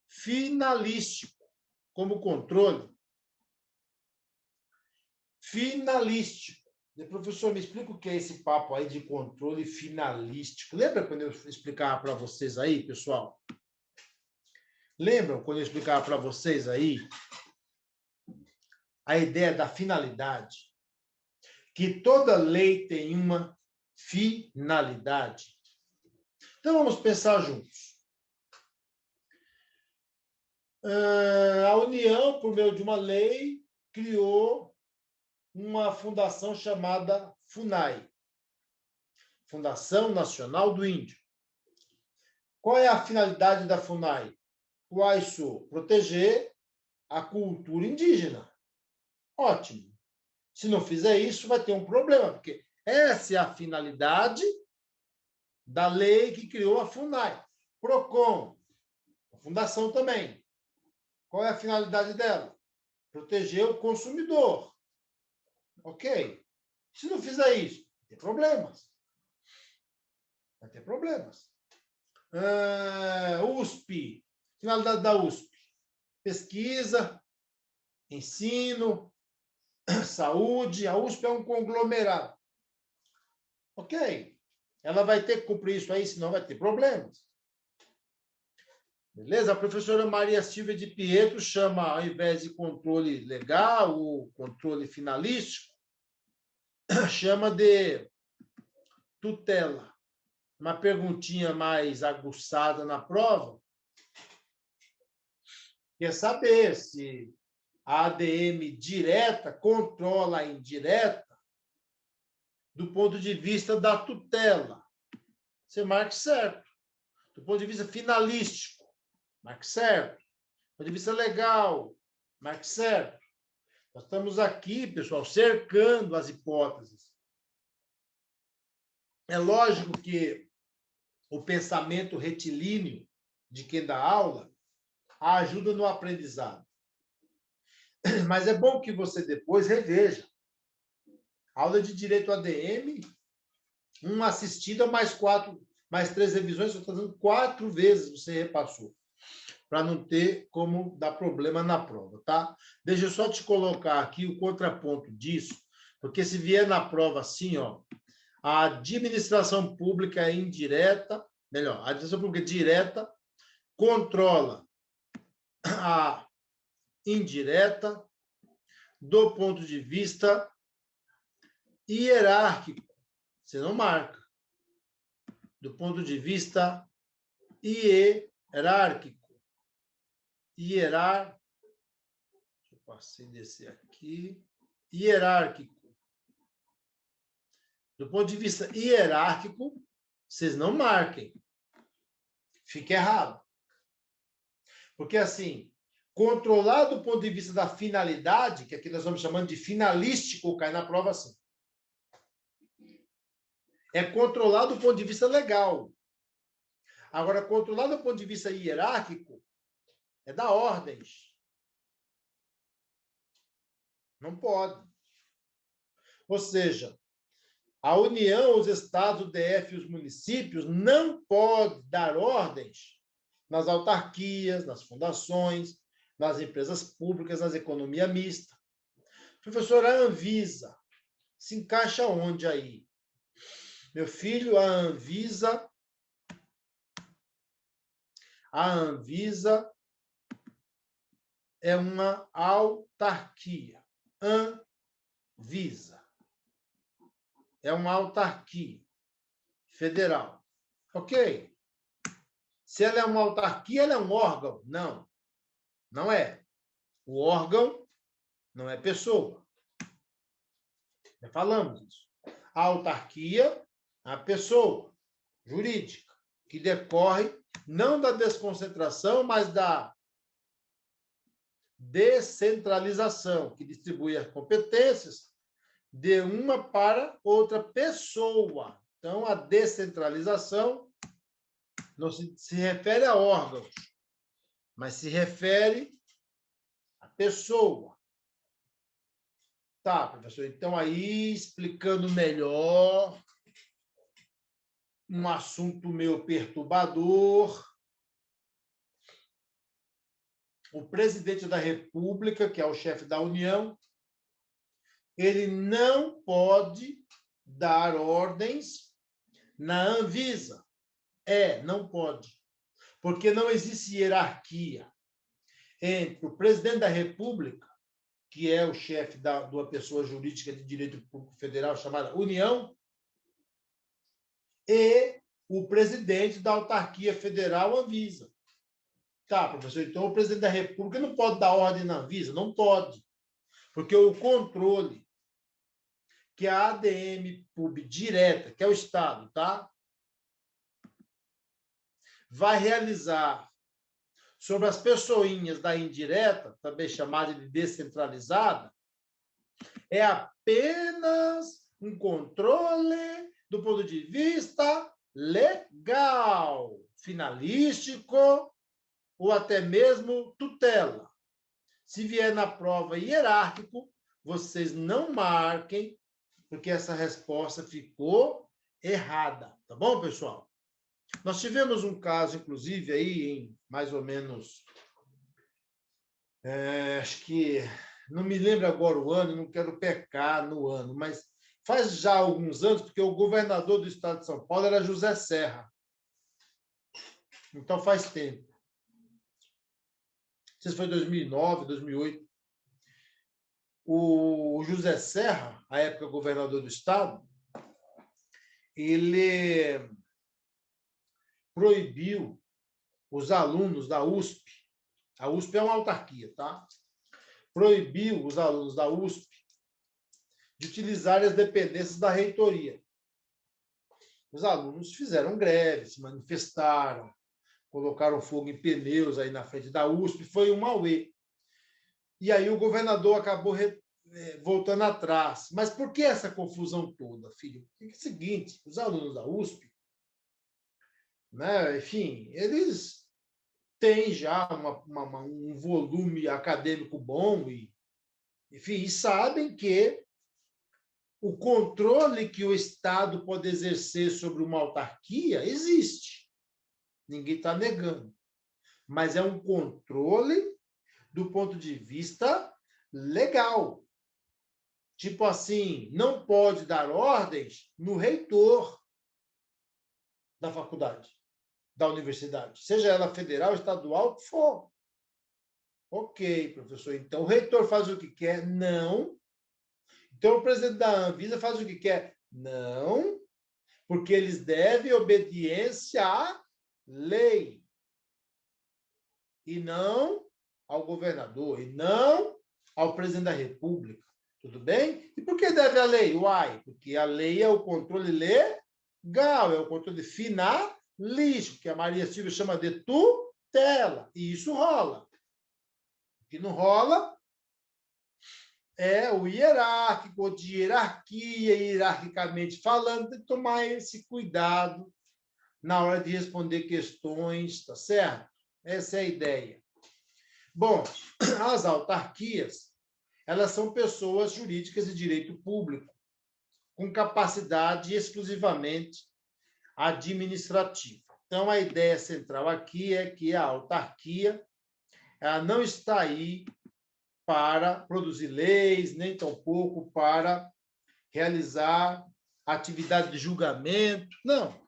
finalístico, como controle finalístico. Professor, me explica o que é esse papo aí de controle finalístico. Lembra quando eu explicava para vocês aí, pessoal? Lembram quando eu explicava para vocês aí a ideia da finalidade? Que toda lei tem uma finalidade. Então, vamos pensar juntos. A União, por meio de uma lei, criou uma fundação chamada FUNAI, Fundação Nacional do Índio. Qual é a finalidade da FUNAI? Proteger a cultura indígena. Ótimo. Se não fizer isso, vai ter um problema, porque essa é a finalidade da lei que criou a FUNAI. PROCON, a fundação também. Qual é a finalidade dela? Proteger o consumidor. Ok. Se não fizer isso, vai ter problemas. Vai ter problemas. USP. Finalidade da USP. Pesquisa, ensino, saúde. A USP é um conglomerado. Ok. Ela vai ter que cumprir isso aí, senão vai ter problemas. Beleza? A professora Maria Silvia de Pietro chama, ao invés de controle legal, ou controle finalístico, chama de tutela. Uma perguntinha mais aguçada na prova. Quer saber se a ADM direta controla a indireta do ponto de vista da tutela. Você marque certo. Do ponto de vista finalístico, marque certo. Do ponto de vista legal, marque certo. Nós estamos aqui, pessoal, cercando as hipóteses. É lógico que o pensamento retilíneo de quem dá aula ajuda no aprendizado. Mas é bom que você depois reveja. Aula de Direito ADM, uma assistida, mais 3 revisões, você está dando 4 vezes você repassou, para não ter como dar problema na prova, tá? Deixa eu só te colocar aqui o contraponto disso, porque se vier na prova assim, ó, a administração pública indireta, melhor, a administração pública direta controla a indireta do ponto de vista hierárquico. Você não marca. Do ponto de vista hierárquico. Deixa eu passar e descer aqui. Hierárquico. Do ponto de vista hierárquico, vocês não marquem. Fica errado. Porque, assim, controlar do ponto de vista da finalidade, que aqui nós estamos chamando de finalístico, cai na prova assim. É controlar do ponto de vista legal. Agora, controlar do ponto de vista hierárquico é dar ordens. Não pode. Ou seja, a União, os estados, o DF e os municípios não podem dar ordens nas autarquias, nas fundações, nas empresas públicas, nas economias mistas. Professora, a Anvisa se encaixa onde aí? Meu filho, a Anvisa é uma autarquia. Anvisa. É uma autarquia federal. Ok? Se ela é uma autarquia, ela é um órgão? Não. Não é. O órgão não é pessoa. Já falamos isso. A autarquia é a pessoa jurídica, que decorre não da desconcentração, mas da descentralização, que distribui as competências de uma para outra pessoa. Então, a descentralização não se refere a órgãos, mas se refere à pessoa. Tá, professor, então aí, explicando melhor um assunto meio perturbador, o presidente da República, que é o chefe da União, ele não pode dar ordens na Anvisa. Não pode. Porque não existe hierarquia entre o presidente da República, que é o chefe de uma pessoa jurídica de direito público federal chamada União, e o presidente da autarquia federal Anvisa. Tá, professor, então o presidente da República não pode dar ordem na Anvisa? Não pode. Porque o controle que a ADM Pub direta, que é o Estado, tá? Vai realizar sobre as pessoinhas da indireta, também chamada de descentralizada, é apenas um controle do ponto de vista legal, finalístico ou até mesmo tutela. Se vier na prova hierárquico, vocês não marquem, porque essa resposta ficou errada. Tá bom, pessoal? Nós tivemos um caso, inclusive, aí em mais ou menos, acho que, não me lembro agora o ano, não quero pecar no ano, mas faz já alguns anos, porque o governador do estado de São Paulo era José Serra. Então faz tempo. Não sei se foi 2009, 2008. O José Serra, à época governador do estado, ele proibiu os alunos da USP, a USP é uma autarquia, tá? Proibiu os alunos da USP de utilizarem as dependências da reitoria. Os alunos fizeram greve, se manifestaram, colocaram fogo em pneus aí na frente da USP, foi um auê. E aí o governador acabou voltando atrás. Mas por que essa confusão toda, filho? É o seguinte, os alunos da USP, né, enfim, eles têm já um volume acadêmico bom e, enfim, e sabem que o controle que o Estado pode exercer sobre uma autarquia existe. Ninguém está negando. Mas é um controle do ponto de vista legal. Tipo assim, não pode dar ordens no reitor da faculdade, da universidade, seja ela federal, estadual, o que for. Ok, professor, então o reitor faz o que quer? Não. Então o presidente da Anvisa faz o que quer? Não, porque eles devem obediência à lei. E não ao governador, e não ao presidente da República. Tudo bem? E por que deve a lei? Uai, porque a lei é o controle legal, é o controle finalístico, que a Maria Silvia chama de tutela. E isso rola. O que não rola é o hierárquico, de hierarquia, hierarquicamente falando, tem que tomar esse cuidado na hora de responder questões, tá certo? Essa é a ideia. Bom, as autarquias, elas são pessoas jurídicas de direito público, com capacidade exclusivamente administrativa. Então, a ideia central aqui é que a autarquia ela não está aí para produzir leis, nem tampouco para realizar atividade de julgamento. Não.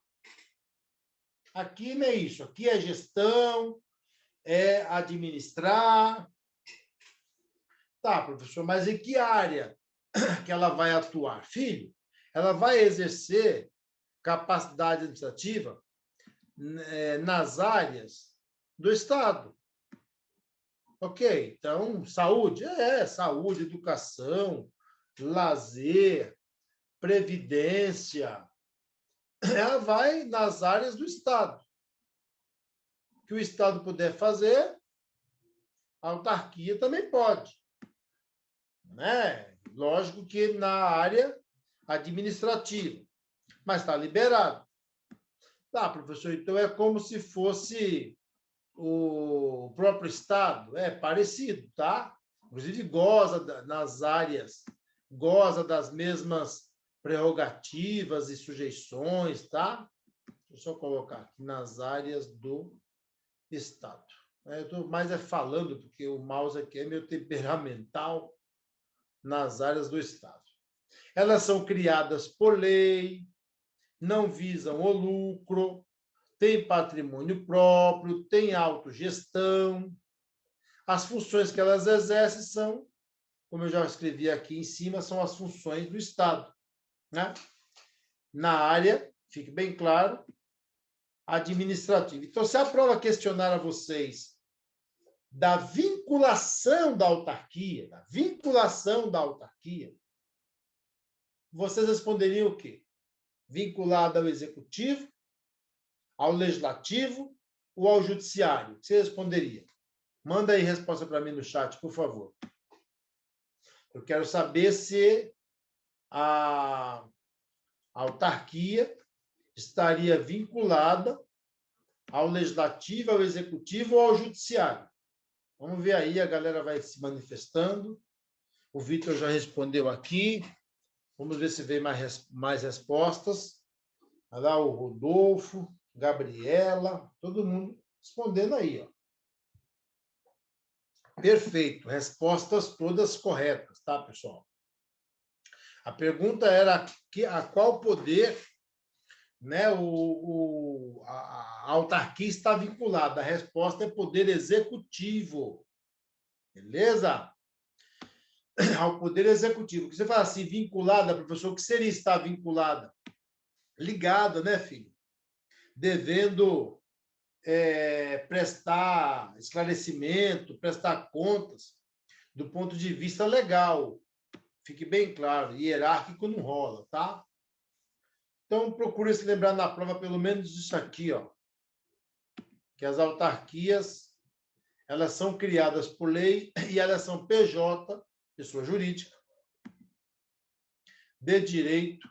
Aqui não é isso. Aqui é gestão, é administrar. Tá, professor, mas em que área que ela vai atuar? Filho, ela vai exercer capacidade administrativa nas áreas do Estado. Ok, então, saúde? Saúde, educação, lazer, previdência. Ela vai nas áreas do Estado. O que o Estado puder fazer, a autarquia também pode. Né? Lógico que na área administrativa, mas está liberado. Tá, professor, então é como se fosse o próprio Estado, é parecido, tá? Inclusive goza nas áreas, goza das mesmas prerrogativas e sujeições, tá? Deixa eu só colocar aqui nas áreas do Estado. Eu estou mais falando, porque o mouse aqui é meio temperamental, nas áreas do Estado. Elas são criadas por lei, não visam o lucro, têm patrimônio próprio, têm autogestão. As funções que elas exercem são, como eu já escrevi aqui em cima, são as funções do Estado. Né? Na área, fique bem claro, administrativa. Então, se a prova questionar a vocês da vinculação da autarquia, vocês responderiam o quê? Vinculada ao executivo, ao legislativo ou ao judiciário? O que você responderia? Manda aí resposta para mim no chat, por favor. Eu quero saber se a autarquia estaria vinculada ao legislativo, ao executivo ou ao judiciário. Vamos ver aí, a galera vai se manifestando. O Vitor já respondeu aqui. Vamos ver se vem mais respostas. Olha lá o Rodolfo. Gabriela, todo mundo respondendo aí, ó. Perfeito, respostas todas corretas, tá, pessoal? A pergunta era a qual poder, né, a autarquia está vinculada. A resposta é poder executivo. Beleza? Ao poder executivo. Que você fala assim, vinculada, professor, o que seria estar vinculada? Ligada, né, filho? Devendo prestar esclarecimento, prestar contas do ponto de vista legal. Fique bem claro, hierárquico não rola, tá? Então, procure se lembrar na prova pelo menos isso aqui, ó. Que as autarquias, elas são criadas por lei e elas são PJ, pessoa jurídica, de direito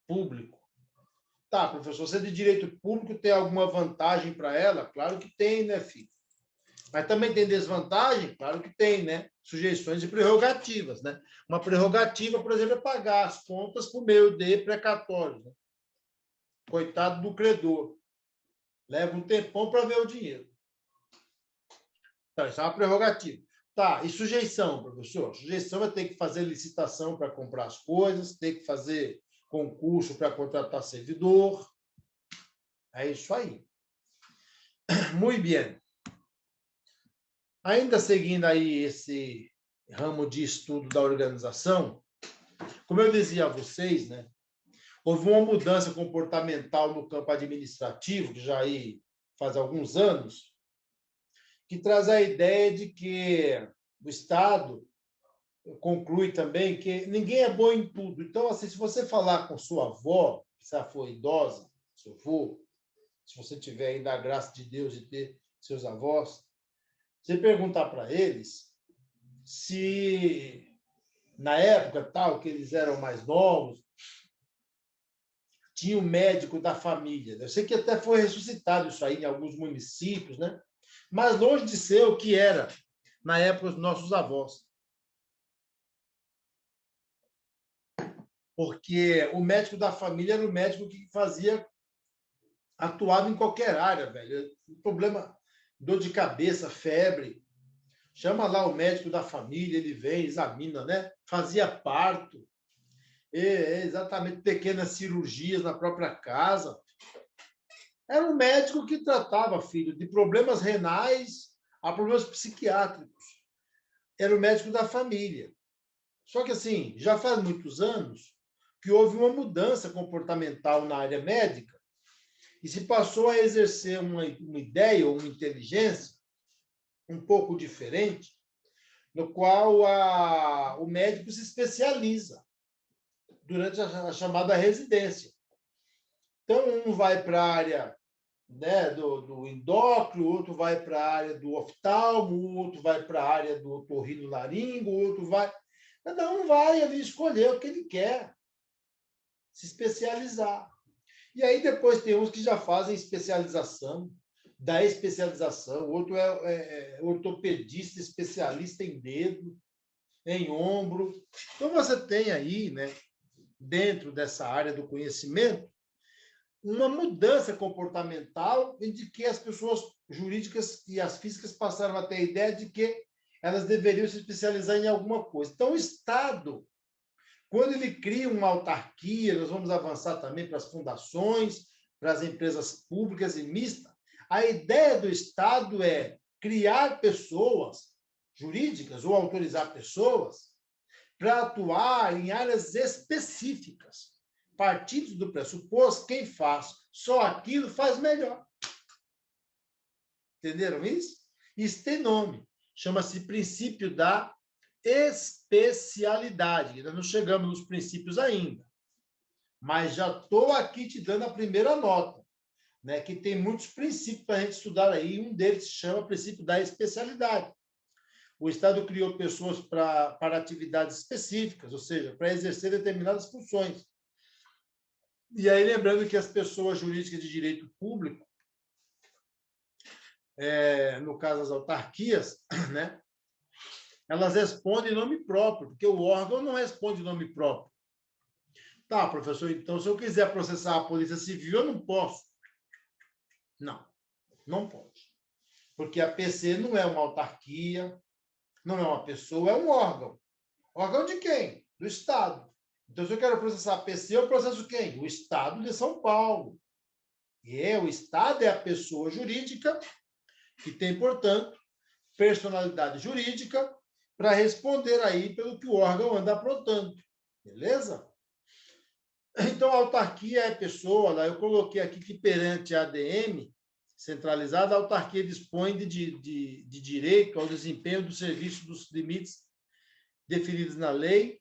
público. Tá, professor, se é de direito público, tem alguma vantagem para ela? Claro que tem, né, filho? Mas também tem desvantagem? Claro que tem, né? Sujeições e prerrogativas, né? Uma prerrogativa, por exemplo, é pagar as contas por meio de precatórios. Né? Coitado do credor. Leva um tempão para ver o dinheiro. Então, isso é uma prerrogativa. Tá, e sujeição, professor? Sujeição é ter que fazer licitação para comprar as coisas, ter que fazer concurso para contratar servidor. É isso aí. Muito bem. Ainda seguindo aí esse ramo de estudo da organização, como eu dizia a vocês, né, houve uma mudança comportamental no campo administrativo, que já aí faz alguns anos, que traz a ideia de que o Estado conclui também que ninguém é bom em tudo. Então, assim, se você falar com sua avó, se ela for idosa, seu avô, se você tiver ainda a graça de Deus de ter seus avós, você perguntar para eles se na época tal que eles eram mais novos, tinha o médico da família. Eu sei que até foi ressuscitado isso aí em alguns municípios, né? Mas longe de ser o que era na época dos nossos avós. Porque o médico da família era o médico que atuava em qualquer área, velho. Problema, dor de cabeça, febre. Chama lá o médico da família, ele vem, examina, né? Fazia parto. Exatamente, pequenas cirurgias na própria casa. Era um médico que tratava, filho, de problemas renais a problemas psiquiátricos. Era o médico da família. Só que, assim, já faz muitos anos que houve uma mudança comportamental na área médica e se passou a exercer uma ideia ou uma inteligência um pouco diferente, no qual o médico se especializa durante a chamada residência. Então, um vai para a área, né, do endócrino, o outro vai para a área do oftalmo, o outro vai para a área do otorrinolaringo, o outro vai... Cada um vai ali escolher o que ele quer, se especializar. E aí depois tem uns que já fazem especialização, da especialização, o outro é ortopedista, especialista em dedo, em ombro. Então você tem aí, né, dentro dessa área do conhecimento, uma mudança comportamental em que as pessoas jurídicas e as físicas passaram a ter a ideia de que elas deveriam se especializar em alguma coisa. Então, o Estado, quando ele cria uma autarquia, nós vamos avançar também para as fundações, para as empresas públicas e mistas, a ideia do Estado é criar pessoas jurídicas ou autorizar pessoas para atuar em áreas específicas. Partindo do pressuposto, quem faz só aquilo faz melhor. Entenderam isso? Isso tem nome. Chama-se princípio da especialidade. Nós não chegamos nos princípios ainda. Mas já estou aqui te dando a primeira nota, né? Que tem muitos princípios para a gente estudar aí. Um deles se chama princípio da especialidade. O Estado criou pessoas para atividades específicas, ou seja, para exercer determinadas funções. E aí, lembrando que as pessoas jurídicas de direito público, no caso as autarquias, né, elas respondem em nome próprio, porque o órgão não responde em nome próprio. Tá, professor, então se eu quiser processar a Polícia Civil, eu não posso. Não, não pode. Porque a PC não é uma autarquia, não é uma pessoa, é um órgão. Órgão de quem? Do Estado. Então, se eu quero processar a PC, eu processo quem? O Estado de São Paulo. O Estado é a pessoa jurídica que tem, portanto, personalidade jurídica para responder aí pelo que o órgão anda aprontando. Beleza? Então, a autarquia é pessoa, lá eu coloquei aqui que perante a ADM centralizada, a autarquia dispõe de direito ao desempenho do serviço dos limites definidos na lei,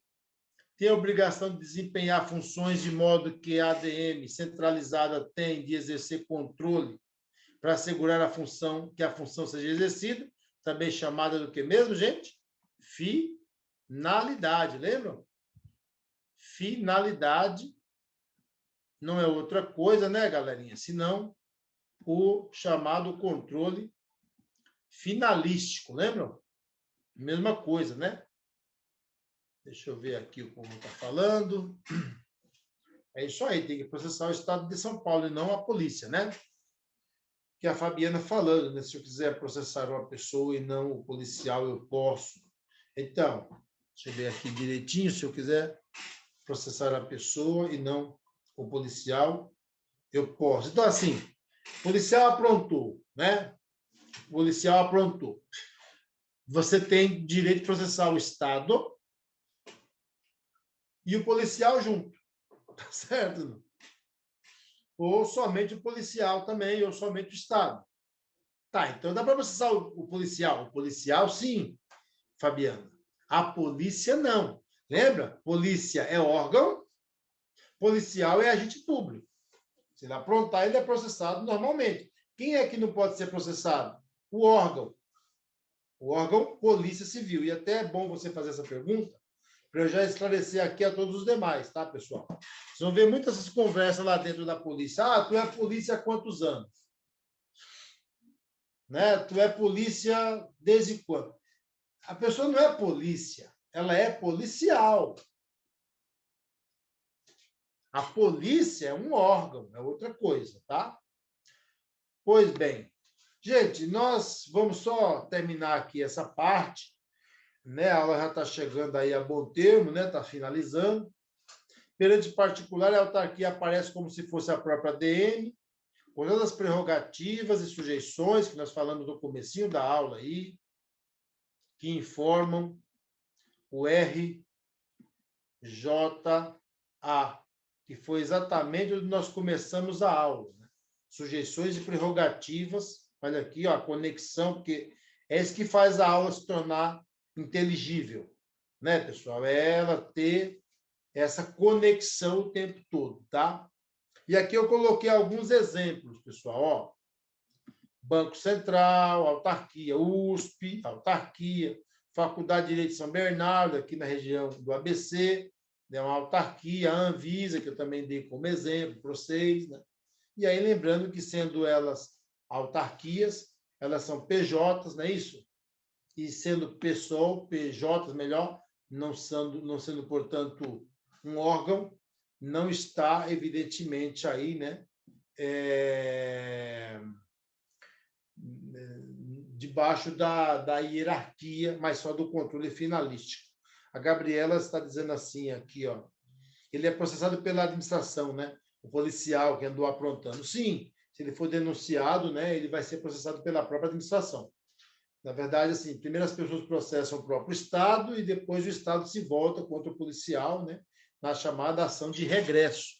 tem a obrigação de desempenhar funções de modo que a ADM centralizada tem de exercer controle para assegurar que a função seja exercida, também chamada do que mesmo, gente? Finalidade, lembram? Finalidade não é outra coisa, né, galerinha? Senão o chamado controle finalístico, lembram? Mesma coisa, né? Deixa eu ver aqui o povo está falando. É isso aí, tem que processar o Estado de São Paulo e não a polícia, né? Que a Fabiana falando, né? Se eu quiser processar uma pessoa e não o policial, eu posso. Então, deixa eu ver aqui direitinho, se eu quiser processar a pessoa e não o policial, eu posso. Então, assim, o policial aprontou, né? O policial aprontou. Você tem direito de processar o Estado e o policial junto. Tá certo? Ou somente o policial também, ou somente o Estado. Tá, então dá para processar o policial. O policial, sim, Fabiana. A polícia, não. Lembra? Polícia é órgão, policial é agente público. Se ele aprontar, ele é processado normalmente. Quem é que não pode ser processado? O órgão. O órgão Polícia Civil. E até é bom você fazer essa pergunta, para eu já esclarecer aqui a todos os demais, tá, pessoal? Vocês vão ver muitas conversas lá dentro da polícia. Ah, tu é polícia há quantos anos? Né? Tu é polícia desde quando? A pessoa não é polícia, ela é policial. A polícia é um órgão, é outra coisa, tá? Pois bem, gente, nós vamos só terminar aqui essa parte, né? A aula já está chegando aí a bom termo, né? Está finalizando. Perante particular, a autarquia aparece como se fosse a própria ADM, com todas as prerrogativas e sujeições que nós falamos no comecinho da aula aí, que informam o RJA, que foi exatamente onde nós começamos a aula. Né? Sujeições e prerrogativas, olha aqui, ó, a conexão, porque é isso que faz a aula se tornar inteligível, né, pessoal? É ela ter essa conexão o tempo todo, tá? E aqui eu coloquei alguns exemplos, pessoal, ó. Banco Central, autarquia USP, autarquia, Faculdade de Direito de São Bernardo, aqui na região do ABC, né, uma autarquia, a Anvisa, que eu também dei como exemplo para vocês. Né? E aí, lembrando que, sendo elas autarquias, elas são PJs, não é isso? E sendo PSOL, PJs, melhor, não sendo, portanto, um órgão, não está, evidentemente, aí, né? Debaixo da hierarquia, mas só do controle finalístico. A Gabriela está dizendo assim aqui, ó, ele é processado pela administração, né? O policial que andou aprontando. Sim, se ele for denunciado, né, ele vai ser processado pela própria administração. Na verdade, assim, primeiro as pessoas processam o próprio Estado e depois o Estado se volta contra o policial, né, na chamada ação de regresso.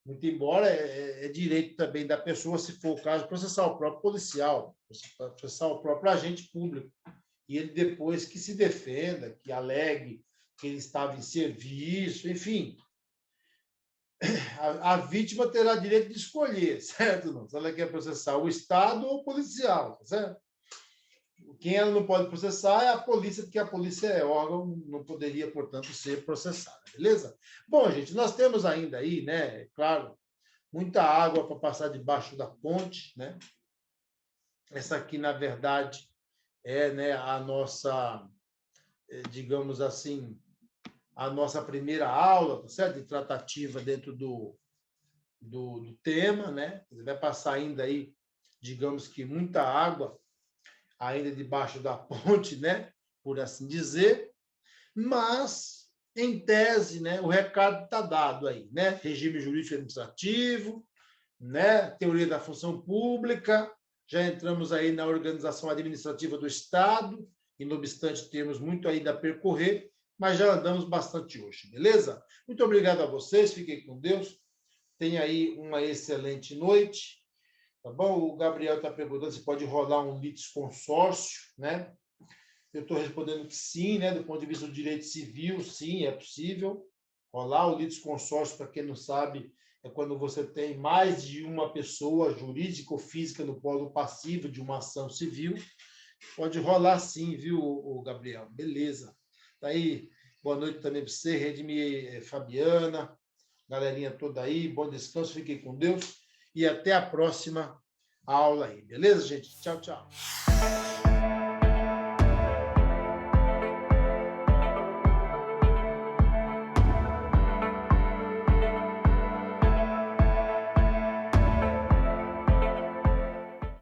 Muito embora é direito também da pessoa, se for o caso, processar o próprio policial, processar o próprio agente público. E ele depois que se defenda, que alegue que ele estava em serviço, enfim. A vítima terá direito de escolher, certo? Não? Se ela quer processar o Estado ou o policial, certo? Quem ela não pode processar é a polícia, porque a polícia é órgão, não poderia, portanto, ser processada, beleza? Bom, gente, nós temos ainda aí, né, claro, muita água para passar debaixo da ponte, né? Essa aqui, na verdade, é, né, a nossa, digamos assim, a nossa primeira aula, tá certo? De tratativa dentro do tema, né? Vai passar ainda aí, digamos que muita água ainda debaixo da ponte, né? Por assim dizer, mas, em tese, né, o recado está dado aí, né? Regime jurídico administrativo, né? Teoria da função pública, já entramos aí na organização administrativa do Estado, e não obstante termos muito ainda a percorrer, mas já andamos bastante hoje, beleza? Muito obrigado a vocês, fiquem com Deus, tenha aí uma excelente noite, tá bom? O Gabriel está perguntando se pode rolar um litisconsórcio, né? Eu estou respondendo que sim, né? Do ponto de vista do direito civil, sim, é possível rolar o litisconsórcio, para quem não sabe, é quando você tem mais de uma pessoa jurídica ou física no polo passivo de uma ação civil. Pode rolar sim, viu, Gabriel? Beleza. Tá aí, boa noite também para você, Redmi, Fabiana, galerinha toda aí, bom descanso, fiquem com Deus e até a próxima aula aí, beleza, gente? Tchau, tchau.